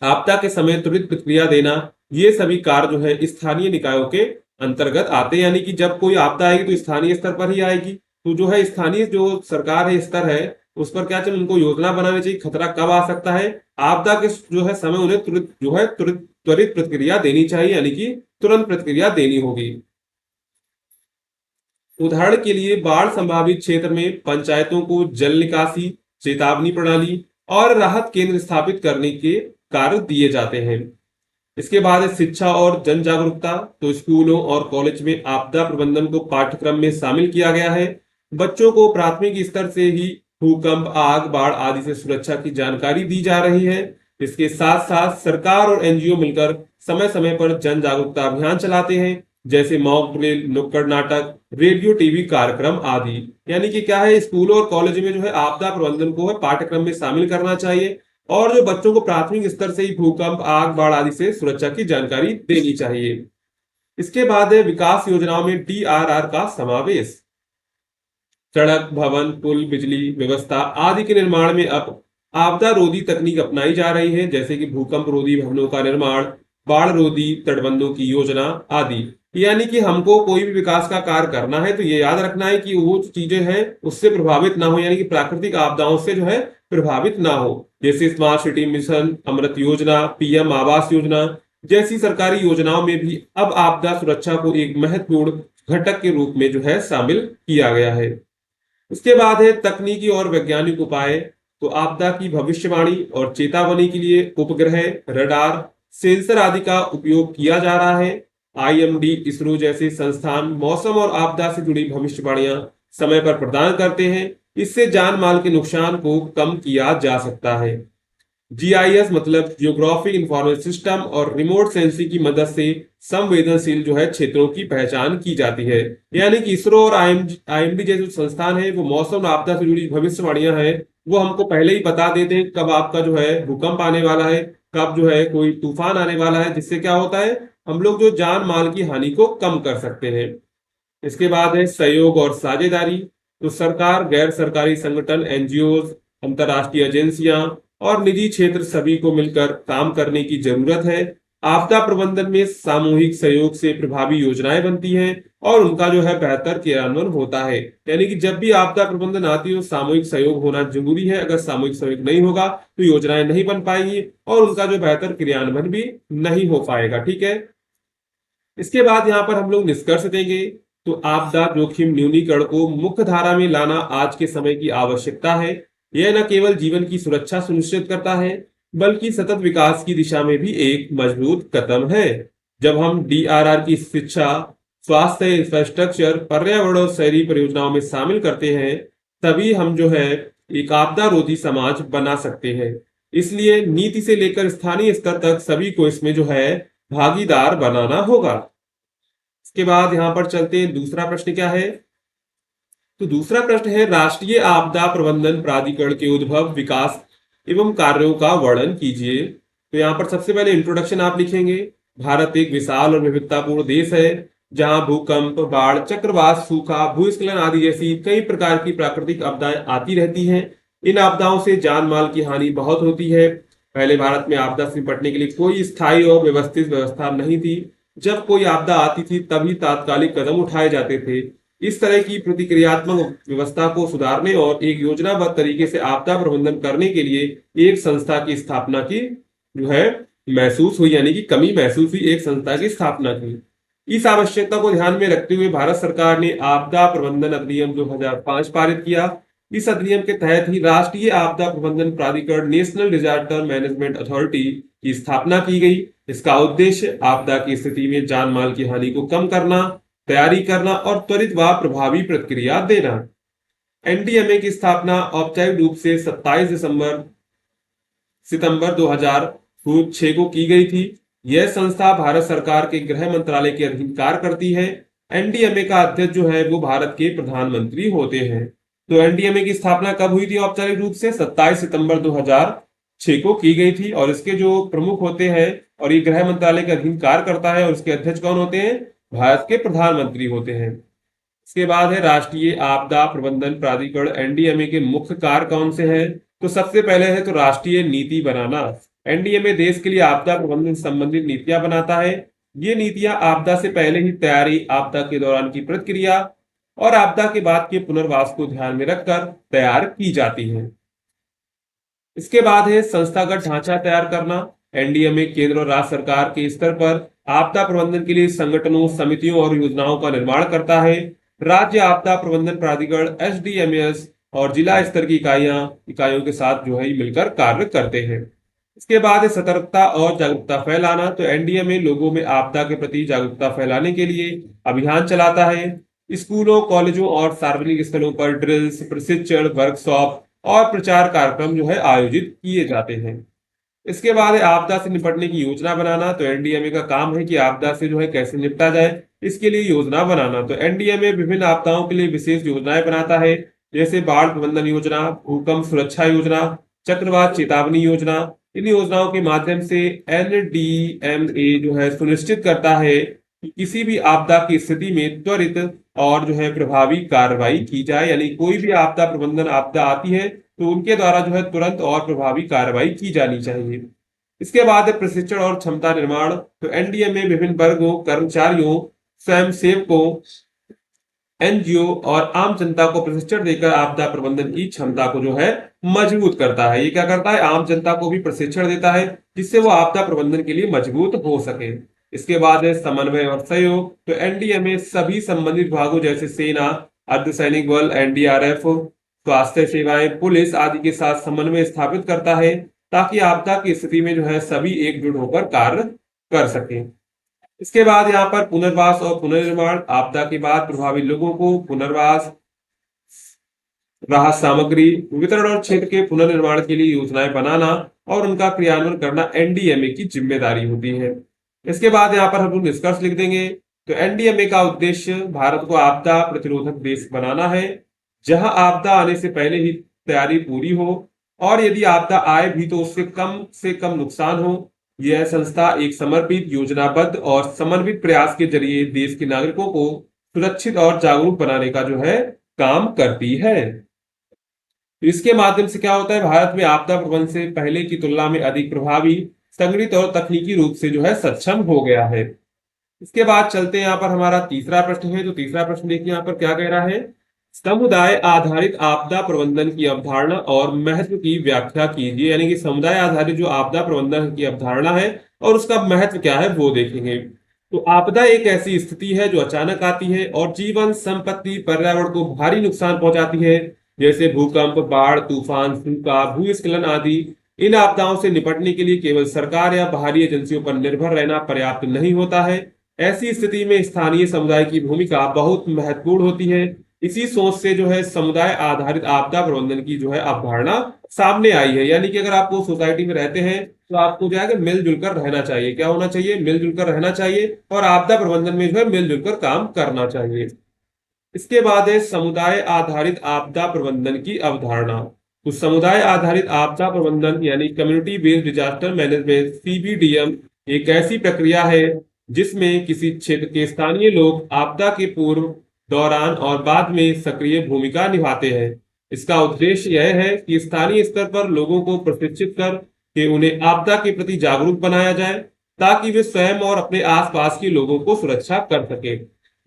आपदा के समय त्वरित प्रतिक्रिया देना, ये सभी कार्य जो है स्थानीय निकायों के अंतर्गत आते हैं। यानी कि जब कोई आपदा आएगी तो स्थानीय स्तर पर ही आएगी। तो जो है स्थानीय जो सरकार है, स्तर है, उस पर क्या चाहिए, उनको योजना बनानी चाहिए, खतरा कब आ सकता है, आपदा के जो है समय उन्हें त्वरित प्रतिक्रिया देनी चाहिए, यानी कि तुरंत प्रतिक्रिया देनी होगी। उदाहरण के लिए बाढ़ संभावित क्षेत्र में पंचायतों को जल निकासी, चेतावनी प्रणाली और राहत केंद्र स्थापित करने के कार्य दिए जाते हैं। इसके बाद है शिक्षा और जन जागरूकता। तो स्कूलों और कॉलेज में आपदा प्रबंधन को पाठ्यक्रम में शामिल किया गया है। बच्चों को प्राथमिक स्तर से ही भूकंप, आग, बाढ़ आदि से सुरक्षा की जानकारी दी जा रही है। इसके साथ साथ सरकार और एनजीओ मिलकर समय समय पर जन जागरूकता अभियान चलाते हैं, जैसे मॉक ड्रिल, नुक्कड़ नाटक, रेडियो टीवी कार्यक्रम आदि। यानी कि क्या है, स्कूलों और कॉलेज में जो है आपदा प्रबंधन को है पाठ्यक्रम में शामिल करना चाहिए और जो बच्चों को प्राथमिक स्तर से ही भूकंप, आग, बाढ़ आदि से सुरक्षा की जानकारी देनी चाहिए। इसके बाद है विकास योजनाओं में डीआरआर का समावेश। सड़क, भवन, पुल, बिजली व्यवस्था आदि के निर्माण में अब आपदा रोधी तकनीक अपनाई जा रही है, जैसे कि भूकंप रोधी भवनों का निर्माण, बाढ़ रोधी तटबंधों की योजना आदि। यानी कि हमको कोई भी विकास का कार्य करना है तो ये याद रखना है कि वो चीजें हैं उससे प्रभावित ना हो, यानी कि प्राकृतिक आपदाओं से जो है प्रभावित ना हो। जैसे स्मार्ट सिटी मिशन, अमृत योजना, पीएम आवास योजना जैसी सरकारी योजनाओं में भी अब आपदा सुरक्षा को एक महत्वपूर्ण घटक के रूप में जो है शामिल किया गया है। उसके बाद है तकनीकी और वैज्ञानिक उपाय। तो आपदा की भविष्यवाणी और चेतावनी के लिए उपग्रह, रडार, सेंसर आदि का उपयोग किया जा रहा है। आईएमडी, इसरो जैसे संस्थान मौसम और आपदा से जुड़ी भविष्यवाणियां समय पर प्रदान करते हैं। इससे जान माल के नुकसान को कम किया जा सकता है। जीआईएस मतलब जियोग्राफिक इंफॉर्मेशन सिस्टम और रिमोट सेंसिंग की मदद से संवेदनशील जो है क्षेत्रों की पहचान की जाती है। यानी कि इसरो और आईएमडी जैसे संस्थान है वो मौसम आपदा से जुड़ी भविष्यवाणियां हैं वो हमको पहले ही बता देते हैं कब आपका जो है भूकंप आने वाला है, कब जो है कोई तूफान आने वाला है, जिससे क्या होता है हम लोग जो जान माल की हानि को कम कर सकते हैं। इसके बाद है सहयोग और साझेदारी। तो सरकार, गैर सरकारी संगठन, एनजीओ, अंतर्राष्ट्रीय एजेंसियां और निजी क्षेत्र सभी को मिलकर काम करने की जरूरत है। आपदा प्रबंधन में सामूहिक सहयोग से प्रभावी योजनाएं बनती हैं और उनका जो है बेहतर क्रियान्वयन होता है। यानी कि जब भी आपदा प्रबंधन आती है तो सामूहिक सहयोग होना जरूरी है। अगर सामूहिक सहयोग नहीं होगा तो योजनाएं नहीं बन पाएंगी और उनका जो बेहतर क्रियान्वयन भी नहीं हो पाएगा। ठीक है। इसके बाद यहाँ पर हम लोग निष्कर्ष देंगे। तो आपदा जोखिम न्यूनीकरण को मुख्य धारा में लाना आज के समय की आवश्यकता है। यह न केवल जीवन की सुरक्षा सुनिश्चित करता है बल्कि सतत विकास की दिशा में भी एक मजबूत कदम है। जब हम डीआरआर की शिक्षा, स्वास्थ्य, इंफ्रास्ट्रक्चर, पर्यावरण और शहरी परियोजनाओं में शामिल करते हैं तभी हम जो है एक आपदा रोधी समाज बना सकते हैं। इसलिए नीति से लेकर स्थानीय स्तर तक सभी को इसमें जो है भागीदार बनाना होगा। इसके बाद यहाँ पर चलते हैं, दूसरा प्रश्न क्या है। तो दूसरा प्रश्न है राष्ट्रीय आपदा प्रबंधन प्राधिकरण के उद्भव, विकास एवं कार्यों का वर्णन कीजिए। तो यहाँ पर सबसे पहले इंट्रोडक्शन आप लिखेंगे। भारत एक विशाल और विविधतापूर्ण देश है जहां भूकंप, बाढ़, चक्रवात, सूखा, भूस्खलन आदि जैसी कई प्रकार की प्राकृतिक आपदाएं आती रहती हैं। इन आपदाओं से जान माल की हानि बहुत होती है। पहले भारत में आपदा से निपटने के लिए कोई स्थायी और व्यवस्थित व्यवस्था नहीं थी। जब कोई आपदा आती थी तभी तात्कालिक कदम उठाए जाते थे। इस तरह की प्रतिक्रियात्मक व्यवस्था को सुधारने और एक योजनाबद्ध तरीके से आपदा प्रबंधन करने के लिए एक संस्था की स्थापना की जो है महसूस हुई, यानी कि कमी महसूस हुई, एक संस्था की स्थापना की। इस आवश्यकता को ध्यान में रखते हुए भारत सरकार ने आपदा प्रबंधन अधिनियम 2005 पारित किया। इस अधिनियम के तहत ही राष्ट्रीय आपदा प्रबंधन प्राधिकरण, नेशनल डिजास्टर मैनेजमेंट अथॉरिटी की स्थापना की गई। इसका उद्देश्य आपदा की स्थिति में जान माल की हानि को कम करना, तैयारी करना और त्वरित व प्रभावी प्रतिक्रिया देना। एनडीएमए की स्थापना औपचारिक रूप से 27 सितंबर 2006 को की गई थी। यह संस्था भारत सरकार के गृह मंत्रालय के अधीन कार्य करती है। एनडीएमए का अध्यक्ष जो है वो भारत के प्रधानमंत्री होते हैं। तो एनडीएमए की स्थापना कब हुई थी औपचारिक रूप से? 27 सितंबर 2006 को की गई थी। और इसके जो प्रमुख होते हैं और ये गृह मंत्रालय के अधीन कार्य करता है और इसके अध्यक्ष कौन होते हैं? भारत के प्रधानमंत्री होते हैं। इसके बाद है राष्ट्रीय आपदा प्रबंधन प्राधिकरण, एनडीएमए के मुख्य कार्य कौन से हैं? तो सबसे पहले है तो राष्ट्रीय नीति बनाना। एनडीएमए देश के लिए आपदा प्रबंधन संबंधित नीतियां बनाता है। ये नीतियां आपदा से पहले ही तैयारी, आपदा के दौरान की प्रतिक्रिया और आपदा के बाद के पुनर्वास को ध्यान में रखकर तैयार की जाती है। इसके बाद है संस्थागत ढांचा तैयार करना। एनडीएमए केंद्र और राज्य सरकार के स्तर पर आपदा प्रबंधन के लिए संगठनों, समितियों और योजनाओं का निर्माण करता है। राज्य आपदा प्रबंधन प्राधिकरण, एसडीएमएस और जिला स्तर की इकाइयों के साथ जो है मिलकर कार्य करते हैं। इसके बाद सतर्कता और जागरूकता फैलाना। तो एनडीएमए लोगों में आपदा के प्रति जागरूकता फैलाने के लिए अभियान चलाता है। स्कूलों, कॉलेजों और सार्वजनिक स्थलों पर ड्रिल्स, प्रशिक्षण, वर्कशॉप और प्रचार कार्यक्रम जो है आयोजित किए जाते हैं। इसके बाद है आपदा से निपटने की योजना बनाना। तो एनडीएमए का काम है कि आपदा से जो है कैसे निपटा जाए, इसके लिए योजना बनाना। तो एनडीएमए विभिन्न आपदाओं के लिए विशेष योजनाएं बनाता है, जैसे बाढ़ प्रबंधन योजना, भूकंप सुरक्षा योजना, चक्रवात चेतावनी योजना। इन योजनाओं के माध्यम से एनडीएमए जो है सुनिश्चित करता है कि किसी भी आपदा की स्थिति में त्वरित और जो है प्रभावी कार्रवाई की जाए, यानी कोई भी आपदा प्रबंधन आपदा आती है तो उनके द्वारा जो है तुरंत और प्रभावी कार्रवाई की जानी चाहिए। इसके बाद है प्रशिक्षण और क्षमता निर्माण। तो एनडीएमए विभिन्न वर्गों, कर्मचारियों, स्वयंसेवकों, एनजीओ और आम जनता को प्रशिक्षण देकर आपदा प्रबंधन की क्षमता को जो है मजबूत करता है। ये क्या करता है, आम जनता को भी प्रशिक्षण देता है जिससे वो आपदा प्रबंधन के लिए मजबूत हो सके। इसके बाद है समन्वय और सहयोग। तो एनडीएमए सभी संबंधित विभागों जैसे सेना, अर्धसैनिक बल, एनडीआरएफ, स्वास्थ्य सेवाएं, पुलिस आदि के साथ समन्वय स्थापित करता है ताकि आपदा की स्थिति में जो है सभी एकजुट होकर कार्य कर सके। इसके बाद यहाँ पर पुनर्वास और पुनर्निर्माण। आपदा के बाद प्रभावित लोगों को पुनर्वास, राहत सामग्री वितरण और क्षेत्र के पुनर्निर्माण के लिए योजनाएं बनाना और उनका क्रियान्वयन करना एनडीएमए की जिम्मेदारी होती है। इसके बाद यहाँ पर हम लोग निष्कर्ष लिख देंगे। तो एनडीएमए का उद्देश्य भारत को आपदा प्रतिरोधक देश बनाना है, जहां आपदा आने से पहले ही तैयारी पूरी हो और यदि आपदा आए भी तो उससे कम नुकसान हो। यह संस्था एक समर्पित, योजनाबद्ध और समन्वित प्रयास के जरिए देश के नागरिकों को सुरक्षित और जागरूक बनाने का जो है काम करती है। तो इसके माध्यम से क्या होता है, भारत में आपदा प्रबंधन से पहले की तुलना में अधिक प्रभावी, संगठित और तकनीकी रूप से जो है सक्षम हो गया है। इसके बाद चलते हैं यहाँ पर हमारा तीसरा प्रश्न है। तो तीसरा प्रश्न देखिए यहाँ पर क्या कह रहा है, समुदाय आधारित आपदा प्रबंधन की अवधारणा और महत्व की व्याख्या कीजिए। यानी कि समुदाय आधारित जो आपदा प्रबंधन की अवधारणा है और उसका महत्व क्या है वो देखेंगे। तो आपदा एक ऐसी स्थिति है जो अचानक आती है और जीवन, संपत्ति, पर्यावरण को भारी नुकसान पहुंचाती है, जैसे भूकंप, बाढ़, तूफान, सूखा, भूस्खलन आदि। इन आपदाओं से निपटने के लिए केवल सरकार या बाहरी एजेंसियों पर निर्भर रहना पर्याप्त नहीं होता है। ऐसी स्थिति में स्थानीय समुदाय की भूमिका बहुत महत्वपूर्ण होती है। इसी सोच से जो है समुदाय आधारित आपदा प्रबंधन की जो है अवधारणा सामने आई है। यानी कि अगर आप वो सोसाइटी में रहते हैं तो आपको जो है कि मिलजुल कर रहना चाहिए। क्या होना चाहिए, मिलजुल कर रहना चाहिए और आपदा प्रबंधन में जो है मिलजुल कर काम करना चाहिए। इसके बाद है समुदाय आधारित आपदा प्रबंधन की अवधारणा। तो समुदाय आधारित आपदा प्रबंधन यानी कम्युनिटी बेस्ड डिजास्टर मैनेजमेंट, सीबीडीएम, एक ऐसी प्रक्रिया है जिसमें किसी क्षेत्र के स्थानीय लोग आपदा के पूर्व, दौरान और बाद में सक्रिय भूमिका निभाते हैं। इसका उद्देश्य यह है कि स्थानीय स्तर पर लोगों को प्रशिक्षित कर के उन्हें आपदा के प्रति जागरूक बनाया जाए ताकि वे स्वयं और अपने आसपास के लोगों को सुरक्षा कर सके।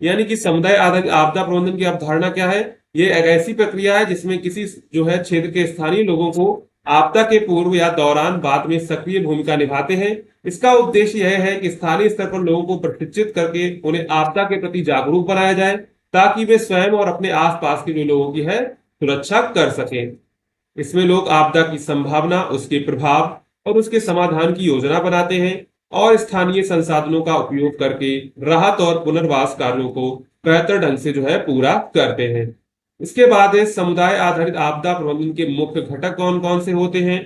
यानी कि समुदाय आधारित आपदा प्रबंधन की अवधारणा क्या है, ये एक ऐसी प्रक्रिया है जिसमें किसी जो है क्षेत्र के स्थानीय लोगों को आपदा के पूर्व या दौरान, बाद में सक्रिय भूमिका निभाते हैं। इसका उद्देश्य यह है कि स्थानीय स्तर पर लोगों को प्रशिक्षित करके उन्हें आपदा के प्रति जागरूक बनाया जाए ताकि वे स्वयं और अपने आसपास के जो लोगों की है सुरक्षा कर सकें। इसमें लोग आपदा की संभावना, उसके प्रभाव और उसके समाधान की योजना बनाते हैं और स्थानीय संसाधनों का उपयोग करके राहत और पुनर्वास कार्यों को बेहतर ढंग से जो है पूरा करते हैं। इसके बाद है समुदाय आधारित आपदा प्रबंधन के मुख्य घटक कौन कौन से होते हैं।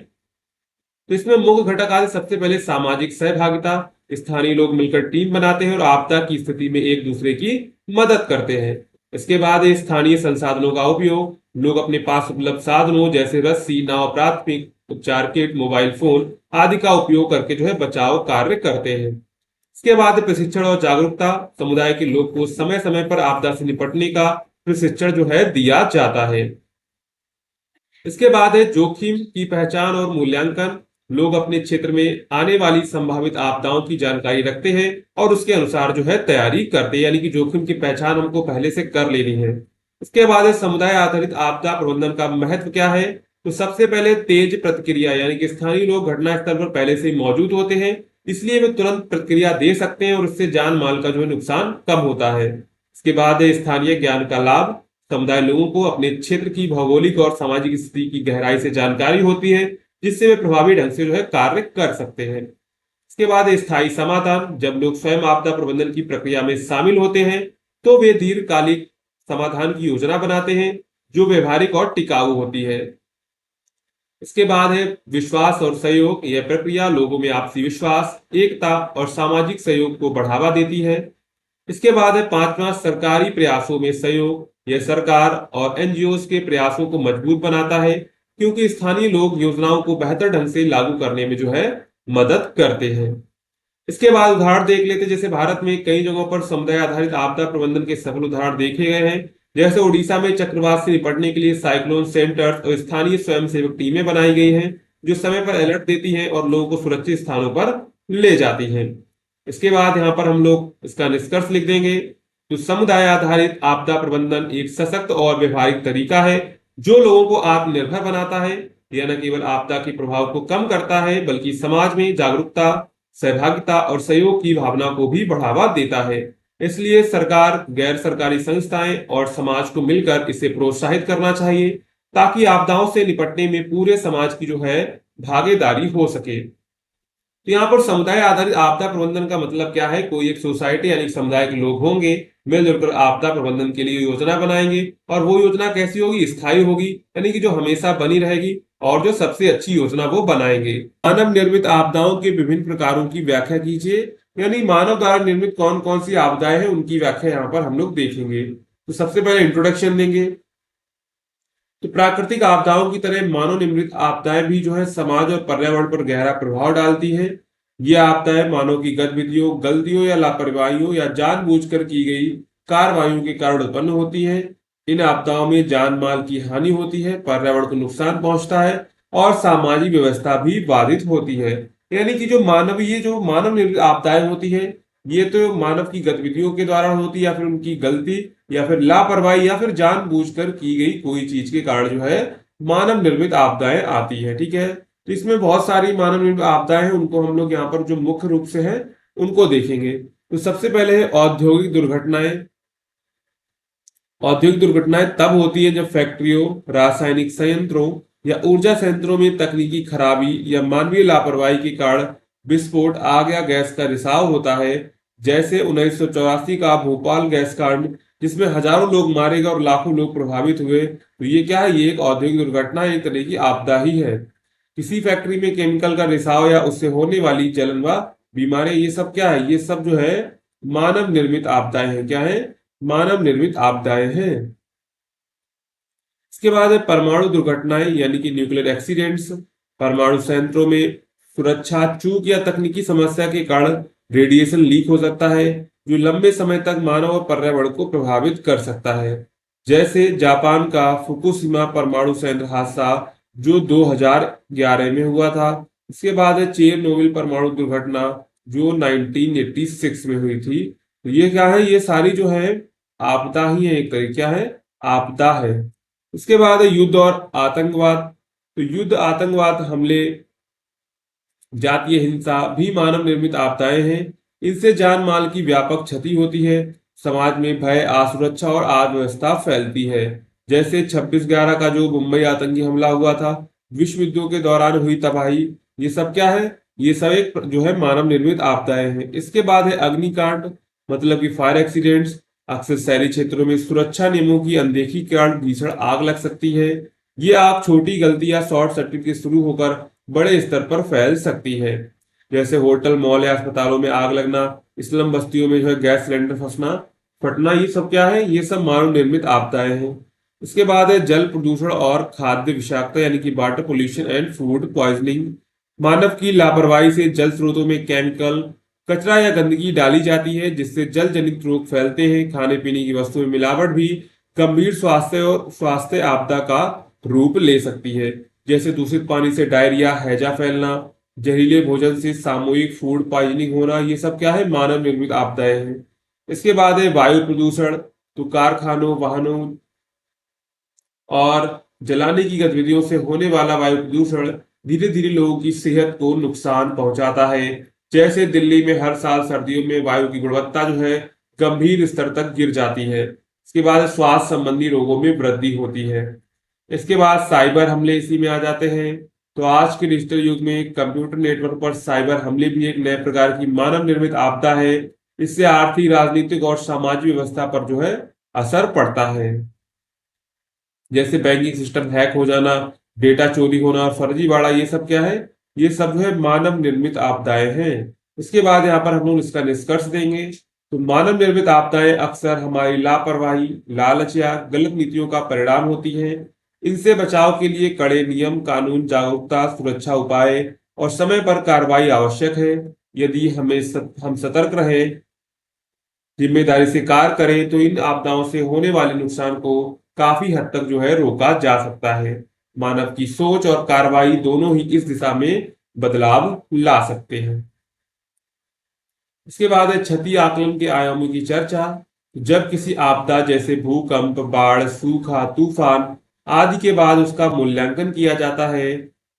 तो इसमें मुख्य घटक आते सबसे पहले सामाजिक सहभागिता। स्थानीय लोग मिलकर टीम बनाते हैं और आपदा की स्थिति में एक दूसरे की मदद करते हैं। इसके बाद है स्थानीय संसाधनों का उपयोग। लोग अपने पास उपलब्ध साधनों जैसे रस्सी, नाव, प्राथमिक उपचार किट, मोबाइल फोन आदि का उपयोग करके जो है बचाव कार्य करते हैं। इसके बाद प्रशिक्षण और जागरूकता। समुदाय के लोग को समय समय पर आपदा से निपटने का प्रशिक्षण जो है दिया जाता है। इसके बाद है जोखिम की पहचान और मूल्यांकन। लोग अपने क्षेत्र में आने वाली संभावित आपदाओं की जानकारी रखते हैं और उसके अनुसार जो है तैयारी करते हैं। यानी कि जोखिम की पहचान हमको पहले से कर लेनी है। इसके बाद है समुदाय आधारित आपदा प्रबंधन का महत्व क्या है। तो सबसे पहले तेज प्रतिक्रिया, यानी कि स्थानीय लोग घटनास्थल पर पहले से ही मौजूद होते हैं, इसलिए वे तुरंत प्रतिक्रिया दे सकते हैं और इससे जान माल का जो है नुकसान कम होता है। इसके बाद है स्थानीय ज्ञान का लाभ। समुदाय लोगों को अपने क्षेत्र की भौगोलिक और सामाजिक स्थिति की गहराई से जानकारी होती है जिससे वे प्रभावी ढंग से जो है कार्य कर सकते हैं। इसके बाद स्थायी समाधान। जब लोग स्वयं आपदा प्रबंधन की प्रक्रिया में शामिल होते हैं तो वे दीर्घकालिक समाधान की योजना बनाते हैं जो व्यवहारिक और टिकाऊ होती है। इसके बाद है विश्वास और सहयोग। यह प्रक्रिया लोगों में आपसी विश्वास, एकता और सामाजिक सहयोग को बढ़ावा देती है। इसके बाद है पांचवा सरकारी प्रयासों में सहयोग। यह सरकार और एनजीओ के प्रयासों को मजबूत बनाता है, क्योंकि स्थानीय लोग योजनाओं को बेहतर ढंग से लागू करने में जो है मदद करते हैं। इसके बाद उदाहरण देख लेते हैं। जैसे भारत में कई जगहों पर समुदाय आधारित आपदा प्रबंधन के सफल उदाहरण देखे गए हैं। जैसे उड़ीसा में चक्रवात से निपटने के लिए साइक्लोन सेंटर्स और स्थानीय स्वयंसेवक टीमें बनाई गई हैं, जो समय पर अलर्ट देती हैं और लोगों को सुरक्षित स्थानों पर ले जाती हैं। इसके बाद यहाँ पर हम लोग इसका निष्कर्ष लिख देंगे। तो समुदाय आधारित आपदा प्रबंधन एक सशक्त और व्यवहारिक तरीका है, जो लोगों को आत्मनिर्भर बनाता है। यह न केवल आपदा के प्रभाव को कम करता है, बल्कि समाज में जागरूकता, सहभागिता और सहयोग की भावना को भी बढ़ावा देता है। इसलिए सरकार, गैर सरकारी संस्थाएं और समाज को मिलकर इसे प्रोत्साहित करना चाहिए, ताकि आपदाओं से निपटने में पूरे समाज की जो है भागीदारी हो सके। तो यहाँ पर समुदाय आधारित आपदा प्रबंधन का मतलब क्या है? कोई एक सोसाइटी यानी समुदाय के लोग होंगे, मिलजुल कर आपदा प्रबंधन के लिए योजना बनाएंगे, और वो योजना कैसी होगी? स्थायी होगी, यानी कि जो हमेशा बनी रहेगी, और जो सबसे अच्छी योजना वो बनाएंगे। मानव निर्मित आपदाओं के विभिन्न प्रकारों की व्याख्या कीजिए, यानी मानव द्वारा निर्मित कौन कौन सी आपदाएं हैं उनकी व्याख्या यहाँ पर हम लोग देखेंगे। तो सबसे पहले इंट्रोडक्शन देंगे। तो प्राकृतिक आपदाओं की तरह मानव निर्मित आपदाएं भी जो है समाज और पर्यावरण पर गहरा प्रभाव डालती हैं। ये आपदाएं मानव की गतिविधियों, गलतियों या लापरवाहियों या जानबूझकर की गई कार्रवाइयों के कारण उत्पन्न होती हैं। इन आपदाओं में जान माल की हानि होती है, पर्यावरण को नुकसान पहुंचता है और सामाजिक व्यवस्था भी बाधित होती है। यानी कि जो मानव निर्मित आपदाएं होती है, ये तो मानव की गतिविधियों के द्वारा होती है, या फिर उनकी गलती, या फिर लापरवाही, या फिर जानबूझकर की गई कोई चीज के कारण जो है मानव निर्मित आपदाएं आती है। ठीक है, तो इसमें बहुत सारी मानव निर्मित आपदाएं हैं, उनको हम लोग यहाँ पर जो मुख्य रूप से है उनको देखेंगे। तो सबसे पहले है औद्योगिक दुर्घटनाएं। औद्योगिक दुर्घटनाएं तब होती है जब फैक्ट्रियों, रासायनिक संयंत्रों या ऊर्जा संयंत्रों में तकनीकी खराबी या मानवीय लापरवाही के कारण विस्फोट, आग या गैस का रिसाव होता है। जैसे 1984 का भोपाल गैस कांड, जिसमें हजारों लोग मारे गए और लाखों लोग प्रभावित हुए। तो ये क्या है? ये एक औद्योगिक दुर्घटना, एक तरह की आपदा ही है। किसी फैक्ट्री में केमिकल का रिसाव या उससे होने वाली जलन व बीमारियां, ये सब क्या है? ये सब जो है मानव निर्मित आपदाएं हैं। क्या है? मानव निर्मित आपदाएं हैं। इसके बाद है परमाणु दुर्घटनाएं, यानी कि न्यूक्लियर एक्सीडेंट्स। परमाणु संयंत्रों में सुरक्षा चूक या तकनीकी समस्या के कारण रेडिएशन लीक हो सकता है, जो लंबे समय तक मानव और पर्यावरण को प्रभावित कर सकता है। जैसे जापान का फुकुशिमा परमाणु संयंत्र हादसा, जो 2011 में हुआ था। इसके बाद है चेरनोबिल परमाणु दुर्घटना, जो 1986 में हुई थी। तो ये क्या है? ये सारी जो है आपदा ही है, एक तरह क्या है? आपदा है। उसके बाद है युद्ध और आतंकवाद। तो युद्ध, आतंकवाद हमले, जातीय हिंसा भी मानव निर्मित आपदाएं हैं। इनसे जान माल की व्यापक क्षति होती है, समाज में भय, असुरक्षा और अव्यवस्था फैलती है। जैसे 26/11 का जो मुंबई आतंकी हमला हुआ था, विश्व युद्धों के दौरान हुई तबाही, ये सब क्या है? ये सब एक जो है मानव निर्मित आपदाएं हैं। इसके बाद है अग्निकांड, मतलब कि फायर एक्सीडेंट्स। अक्सर शहरी क्षेत्रों में सुरक्षा नियमों की अनदेखी के कारण भीषण आग लग सकती है। ये आग छोटी गलती या शॉर्ट सर्किट के शुरू होकर बड़े स्तर पर फैल सकती है। जैसे होटल, मॉल या अस्पतालों में आग लगना, स्लम बस्तियों में जो है गैस सिलेंडर फटना, ये सब क्या है? ये सब मानव निर्मित आपदाएं हैं। इसके बाद है जल प्रदूषण और खाद्य विषाक्तता, यानी कि water pollution and food poisoning. मानव की लापरवाही से जल स्रोतों में केमिकल, कचरा या गंदगी डाली जाती है, जिससे जल जनित रोग फैलते हैं। खाने पीने की वस्तुओं में मिलावट भी गंभीर स्वास्थ्य आपदा का रूप ले सकती है। जैसे दूषित पानी से डायरिया, हैजा फैलना, जहरीले भोजन से सामूहिक फूड पॉइजनिंग होना, ये सब क्या है? मानव निर्मित आपदाएं हैं। इसके बाद है वायु प्रदूषण। तो कारखानों, वाहनों और जलाने की गतिविधियों से होने वाला वायु प्रदूषण धीरे धीरे लोगों की सेहत को नुकसान पहुंचाता है। जैसे दिल्ली में हर साल सर्दियों में वायु की गुणवत्ता जो है गंभीर स्तर तक गिर जाती है। इसके बाद स्वास्थ्य संबंधी रोगों में वृद्धि होती है। इसके बाद साइबर हमले इसी में आ जाते हैं। तो आज के डिजिटल युग में कंप्यूटर नेटवर्क पर साइबर हमले भी एक नए प्रकार की मानव निर्मित आपदा है। इससे आर्थिक, राजनीतिक और सामाजिक व्यवस्था पर जो है असर पड़ता है। जैसे बैंकिंग सिस्टम हैक हो जाना, डेटा चोरी होना, फर्जीवाड़ा, ये सब क्या है? ये सब जो है मानव निर्मित आपदाएं हैं। इसके बाद यहाँ पर हम लोग इसका निष्कर्ष देंगे। तो मानव निर्मित आपदाएं अक्सर हमारी लापरवाही, लालच या गलत नीतियों का परिणाम होती हैं। इनसे बचाव के लिए कड़े नियम, कानून, जागरूकता, सुरक्षा उपाय और समय पर कार्रवाई आवश्यक है। यदि हम सतर्क रहें, जिम्मेदारी से कार्य करें, तो इन आपदाओं से होने वाले नुकसान को काफी हद तक जो है रोका जा सकता है। मानव की सोच और कार्रवाई दोनों ही इस दिशा में बदलाव ला सकते हैं। इसके बाद है क्षति आकलन के आयामों की चर्चा। जब किसी आपदा जैसे भूकंप, बाढ़, सूखा, तूफान आदि के बाद उसका मूल्यांकन किया जाता है,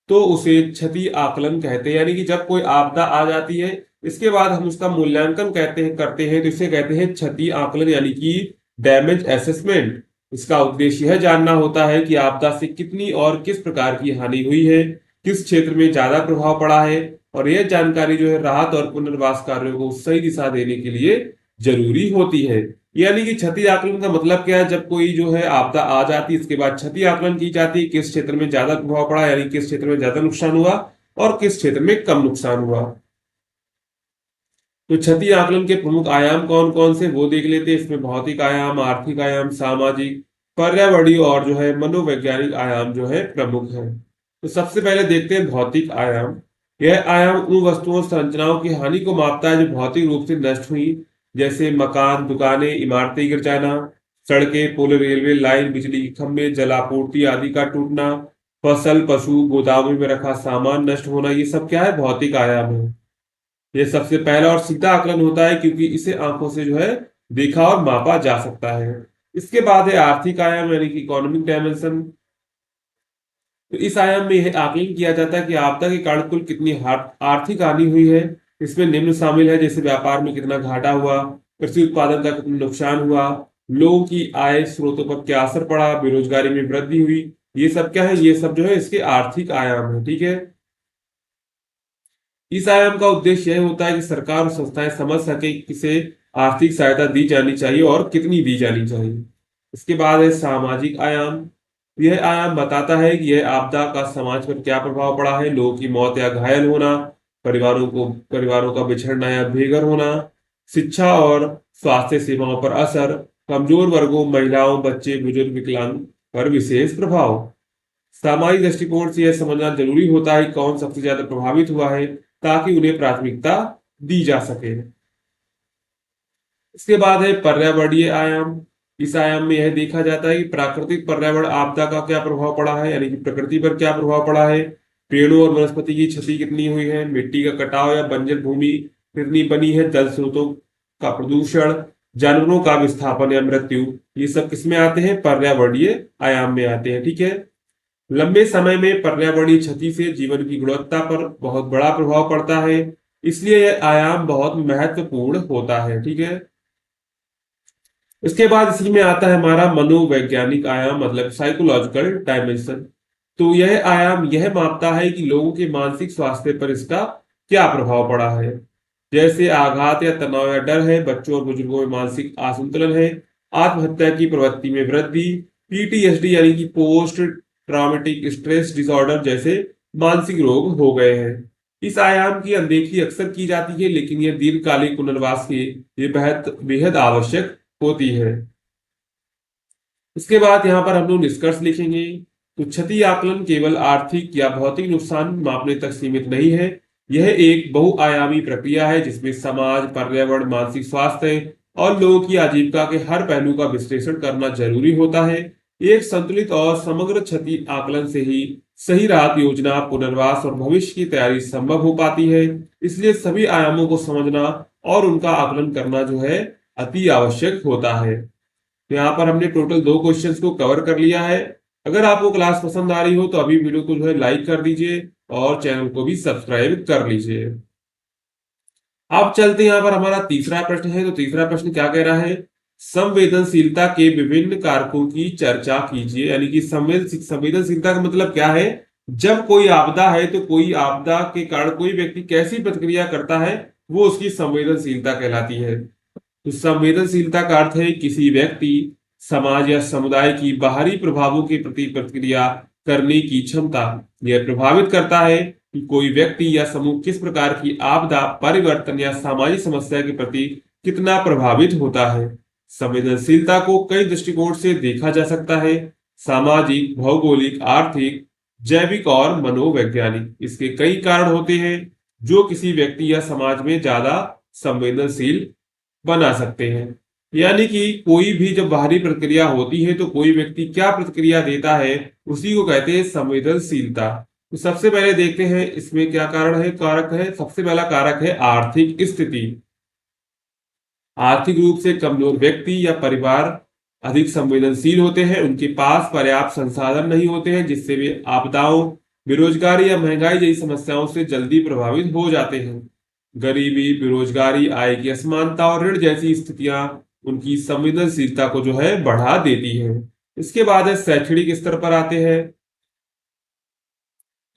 तो उसे क्षति आकलन कहते हैं। यानी कि जब कोई आपदा आ जाती है, इसके बाद हम उसका मूल्यांकन करते हैं, तो इसे कहते हैं क्षति आकलन, यानी कि डैमेज असेसमेंट। इसका उद्देश्य यह जानना होता है कि आपदा से कितनी और किस प्रकार की हानि हुई है, किस क्षेत्र में ज्यादा प्रभाव पड़ा है, और यह जानकारी जो है राहत और पुनर्वास कार्यों को सही दिशा देने के लिए जरूरी होती है। यानी कि क्षति आकलन का मतलब क्या है? जब कोई जो है आपदा आ जाती है, इसके बाद क्षति आकलन की जाती है, किस क्षेत्र में ज्यादा प्रभाव पड़ा, यानी किस क्षेत्र में ज्यादा नुकसान हुआ और किस क्षेत्र में कम नुकसान हुआ। तो क्षति आकलन के प्रमुख आयाम कौन कौन से, वो देख लेते हैं। इसमें भौतिक आयाम, आर्थिक आयाम, सामाजिक, पर्यावरणीय और जो है मनोवैज्ञानिक आयाम जो है प्रमुख है। तो सबसे पहले देखते हैं भौतिक आयाम। यह आयाम उन वस्तुओं, संरचनाओं की हानि को मापता है जो भौतिक रूप से नष्ट हुई, जैसे मकान, दुकानें, इमारतें गिर जाना, सड़कें, पुल, रेलवे लाइन, बिजली के खंभे, जलापूर्ति आदि का टूटना, फसल, पशु, गोदामों में रखा सामान नष्ट होना, ये सब क्या है? भौतिक आयाम है। ये सबसे पहला और सीधा आकलन होता है, क्योंकि इसे आंखों से जो है देखा और मापा जा सकता है। इसके बाद है आर्थिक आयाम, यानी कि इकोनॉमिक डायमेंशन। तो इस आयाम में यह आकलन किया जाता है कि आपदा के कारण कुल कितनी आर्थिक हानि हुई है। इसमें निम्न शामिल है, जैसे व्यापार में कितना घाटा हुआ, कृषि उत्पादन का कितना नुकसान हुआ, लोगों की आय स्रोतों पर क्या असर पड़ा, बेरोजगारी में वृद्धि हुई। ये सब क्या है? ये सब जो है इसके आर्थिक आयाम है। ठीक है। इस आयाम का उद्देश्य यह होता है कि सरकार और संस्थाएं समझ सके कि किसे आर्थिक सहायता दी जानी चाहिए और कितनी दी जानी चाहिए। इसके बाद है सामाजिक आयाम। यह आयाम बताता है कि यह आपदा का समाज पर क्या प्रभाव पड़ा है। लोगों की मौत या घायल होना, परिवारों का बिछड़ना या बेघर होना, शिक्षा और स्वास्थ्य सेवाओं पर असर, कमजोर वर्गों, महिलाओं, बच्चे, बुजुर्ग, विकलांग पर विशेष प्रभाव। सामाजिक दृष्टिकोण से यह समझना जरूरी होता है कि कौन सबसे ज्यादा प्रभावित हुआ है, ताकि उन्हें प्राथमिकता दी जा सके। इसके बाद है पर्यावरणीय आयाम। इस आयाम में यह देखा जाता है कि प्राकृतिक पर्यावरण आपदा का क्या प्रभाव पड़ा है, यानी कि प्रकृति पर क्या प्रभाव पड़ा है, पेड़ों और वनस्पति की क्षति कितनी हुई है, मिट्टी का कटाव या बंजर भूमि कितनी बनी है, जल स्रोतों का प्रदूषण, जानवरों का विस्थापन या मृत्यु। ये सब किसमें आते हैं? पर्यावरणीय आयाम में आते हैं। ठीक है। लंबे समय में पर्यावरणीय क्षति से जीवन की गुणवत्ता पर बहुत बड़ा प्रभाव पड़ता है, इसलिए यह आयाम बहुत महत्वपूर्ण होता है। ठीक है। इसके बाद इसी में आता है हमारा मनोवैज्ञानिक आयाम, मतलब साइकोलॉजिकल डायमेंशन। तो यह आयाम यह मापता है कि लोगों के मानसिक स्वास्थ्य पर इसका क्या प्रभाव पड़ा है, जैसे आघात या तनाव या डर है, बच्चों और बुजुर्गों में मानसिक असंतुलन है, आत्महत्या की प्रवृत्ति में वृद्धि, पीटीएसडी यानी कि पोस्ट ट्रॉमेटिक स्ट्रेस डिसऑर्डर जैसे मानसिक रोग हो गए हैं। इस आयाम की अनदेखी अक्सर की जाती है, लेकिन यह दीर्घकालिक पुनर्वास के लिए बेहद बेहद आवश्यक होती है। इसके बाद यहाँ पर हम लोग निष्कर्ष लिखेंगे। तो क्षति आकलन केवल आर्थिक या भौतिक नुकसान मापने तक सीमित नहीं है। यह एक बहुआयामी प्रक्रिया है, जिसमें समाज, पर्यावरण, मानसिक स्वास्थ्य और लोगों की आजीविका के हर पहलू का विश्लेषण करना जरूरी होता है। एक संतुलित और समग्र क्षति आकलन से ही सही राहत योजना, पुनर्वास और भविष्य की तैयारी संभव हो पाती है। इसलिए सभी आयामों को समझना और उनका आकलन करना जो है अति आवश्यक होता है। तो यहाँ पर हमने टोटल 2 क्वेश्चंस को कवर कर लिया है। अगर आपको क्लास पसंद आ रही हो तो अभी वीडियो को जो है लाइक कर दीजिए और चैनल को भी सब्सक्राइब कर लीजिए। अब चलते हैं, यहाँ पर हमारा तीसरा प्रश्न है। तो तीसरा प्रश्न क्या कह रहा है? संवेदनशीलता के विभिन्न कारकों की चर्चा कीजिए। यानी कि संवेदनशीलता का मतलब क्या है? जब कोई आपदा है तो कोई आपदा के कारण कोई व्यक्ति कैसी प्रतिक्रिया करता है, वो उसकी संवेदनशीलता कहलाती है। तो संवेदनशीलता का अर्थ है किसी व्यक्ति, समाज या समुदाय की बाहरी प्रभावों के प्रति प्रतिक्रिया करने की क्षमता। यह प्रभावित करता है कि कोई व्यक्ति या समूह किस प्रकार की आपदा, परिवर्तन या सामाजिक समस्या के प्रति कितना प्रभावित होता है। संवेदनशीलता को कई दृष्टिकोण से देखा जा सकता है: सामाजिक, भौगोलिक, आर्थिक, जैविक और मनोवैज्ञानिक। इसके कई कारण होते हैं जो किसी व्यक्ति या समाज में ज्यादा संवेदनशील बना सकते हैं। यानी कि कोई भी जब बाहरी प्रक्रिया होती है तो कोई व्यक्ति क्या प्रतिक्रिया देता है, उसी को कहते हैं संवेदनशीलता। तो सबसे पहले देखते हैं इसमें क्या कारण है, कारक है। सबसे पहला कारक है आर्थिक स्थिति। आर्थिक रूप से कमजोर व्यक्ति या परिवार अधिक संवेदनशील होते हैं। उनके पास पर्याप्त संसाधन नहीं होते हैं, जिससे वे आपदाओं, बेरोजगारी या महंगाई जैसी समस्याओं से जल्दी प्रभावित हो जाते हैं। गरीबी, बेरोजगारी, आय की असमानता और ऋण जैसी स्थितियां उनकी संवेदनशीलता को जो है बढ़ा देती है। इसके बाद है शैक्षणिक स्तर पर आते हैं।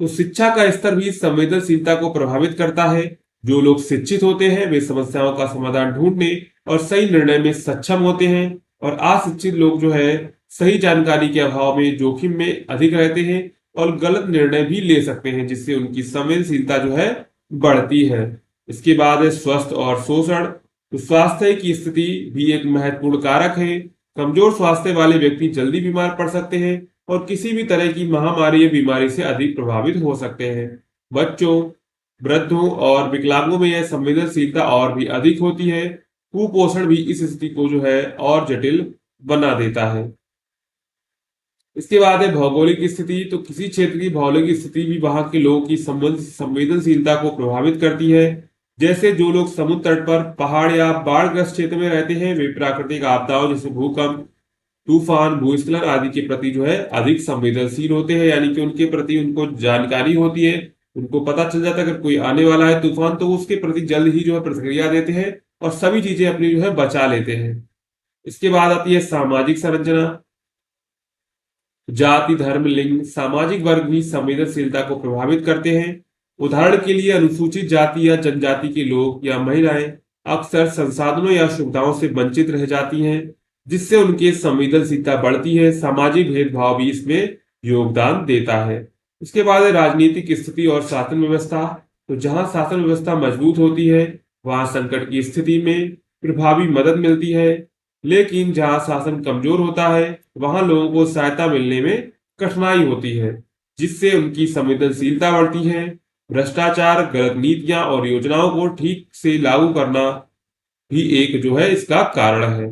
तो शिक्षा का स्तर भी संवेदनशीलता को प्रभावित करता है। जो लोग शिक्षित होते हैं वे समस्याओं का समाधान ढूंढने और सही निर्णय में सक्षम होते हैं, और अशिक्षित लोग जो है सही जानकारी के अभाव में जोखिम में अधिक रहते हैं और गलत निर्णय भी ले सकते हैं, जिससे उनकी संवेदनशीलता जो है बढ़ती है। इसके बाद है स्वास्थ्य और शोषण। तो स्वास्थ्य की स्थिति भी एक महत्वपूर्ण कारक है। कमजोर स्वास्थ्य वाले व्यक्ति जल्दी बीमार पड़ सकते हैं और किसी भी तरह की महामारी या बीमारी से अधिक प्रभावित हो सकते हैं। बच्चों, वृद्धों और विकलांगों में यह संवेदनशीलता और भी अधिक होती है। कुपोषण भी इस स्थिति को जो है और जटिल बना देता है। इसके बाद है भौगोलिक स्थिति। तो किसी क्षेत्र की भौगोलिक स्थिति भी वहां के लोगों की संवेदनशीलता को प्रभावित करती है। जैसे जो लोग समुद्र तट पर, पहाड़ या बाढ़ग्रस्त क्षेत्र में रहते हैं वे प्राकृतिक आपदाओं जैसे भूकंप, तूफान, भूस्खलन आदि के प्रति जो है अधिक संवेदनशील होते हैं। यानी कि उनके प्रति उनको जानकारी होती है, उनको पता चल जाता है अगर कोई आने वाला है तूफान, तो उसके प्रति जल्द ही जो है प्रतिक्रिया देते हैं और सभी चीजें अपनी जो है बचा लेते हैं। इसके बाद आती है सामाजिक संरचना। जाति, धर्म, लिंग, सामाजिक वर्ग भी संवेदनशीलता को प्रभावित करते हैं। उदाहरण के लिए अनुसूचित जाति या जनजाति के लोग या महिलाएं अक्सर संसाधनों या सुविधाओं से वंचित रह जाती हैं, जिससे उनकी संवेदनशीलता बढ़ती है। सामाजिक भेदभाव भी इसमें योगदान देता है। इसके बाद है राजनीतिक स्थिति और शासन व्यवस्था। तो जहां शासन व्यवस्था मजबूत होती है वहां संकट की स्थिति में प्रभावी मदद मिलती है, लेकिन जहां शासन कमजोर होता है वहां लोगों को सहायता मिलने में कठिनाई होती है, जिससे उनकी संवेदनशीलता बढ़ती है। भ्रष्टाचार, गलत नीतियां और योजनाओं को ठीक से लागू करना भी एक जो है इसका कारण है।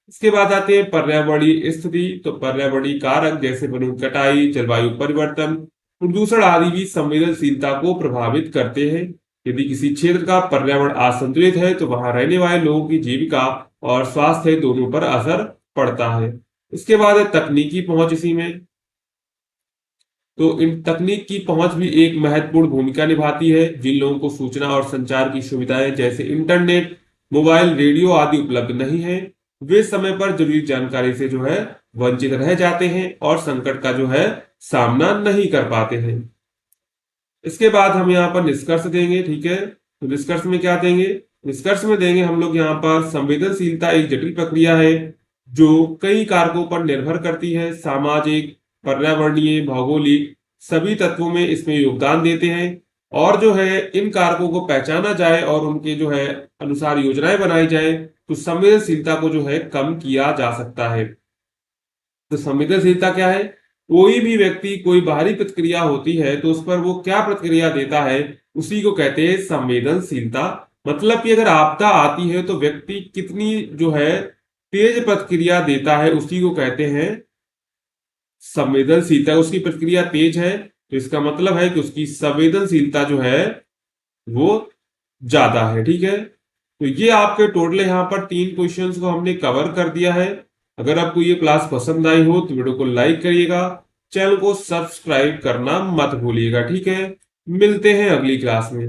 इसके बाद आते हैं पर्यावरणीय स्थिति। तो पर्यावरणीय कारक जैसे वन कटाई, जलवायु परिवर्तन, प्रदूषण आदि भी संवेदनशीलता को प्रभावित करते हैं। यदि किसी क्षेत्र का पर्यावरण असंतुलित है तो वहां रहने वाले लोगों की जीविका और स्वास्थ्य दोनों पर असर पड़ता है। इसके बाद है तकनीकी पहुंच। इसी में तो इन तकनीक की पहुंच भी एक महत्वपूर्ण भूमिका निभाती है। जिन लोगों को सूचना और संचार की सुविधाएं जैसे इंटरनेट, मोबाइल, रेडियो आदि उपलब्ध नहीं है, वे समय पर जरूरी जानकारी से जो है वंचित रह जाते हैं और संकट का जो है सामना नहीं कर पाते हैं। इसके बाद हम यहाँ पर निष्कर्ष देंगे। ठीक है, तो निष्कर्ष में क्या देंगे? निष्कर्ष में देंगे हम लोग यहाँ पर संवेदनशीलता एक जटिल प्रक्रिया है जो कई कारकों पर निर्भर करती है। सामाजिक, पर्यावरणीय, भौगोलिक सभी तत्वों में इसमें योगदान देते हैं, और जो है इन कारकों को पहचाना जाए और उनके जो है अनुसार योजनाएं बनाई जाए तो संवेदनशीलता को जो है कम किया जा सकता है। तो संवेदनशीलता क्या है? कोई भी व्यक्ति कोई बाहरी प्रतिक्रिया होती है तो उस पर वो क्या प्रतिक्रिया देता है उसी को कहते हैं संवेदनशीलता। मतलब कि अगर आपदा आती है तो व्यक्ति कितनी जो है तेज प्रतिक्रिया देता है उसी को कहते हैं संवेदनशीलता। उसकी प्रतिक्रिया तेज है तो इसका मतलब है कि उसकी संवेदनशीलता जो है वो ज्यादा है। ठीक है, तो ये आपके टोटल यहाँ पर 3 क्वेश्चंस को हमने कवर कर दिया है। अगर आपको ये क्लास पसंद आई हो तो वीडियो को लाइक करिएगा, चैनल को सब्सक्राइब करना मत भूलिएगा। ठीक है, मिलते हैं अगली क्लास में।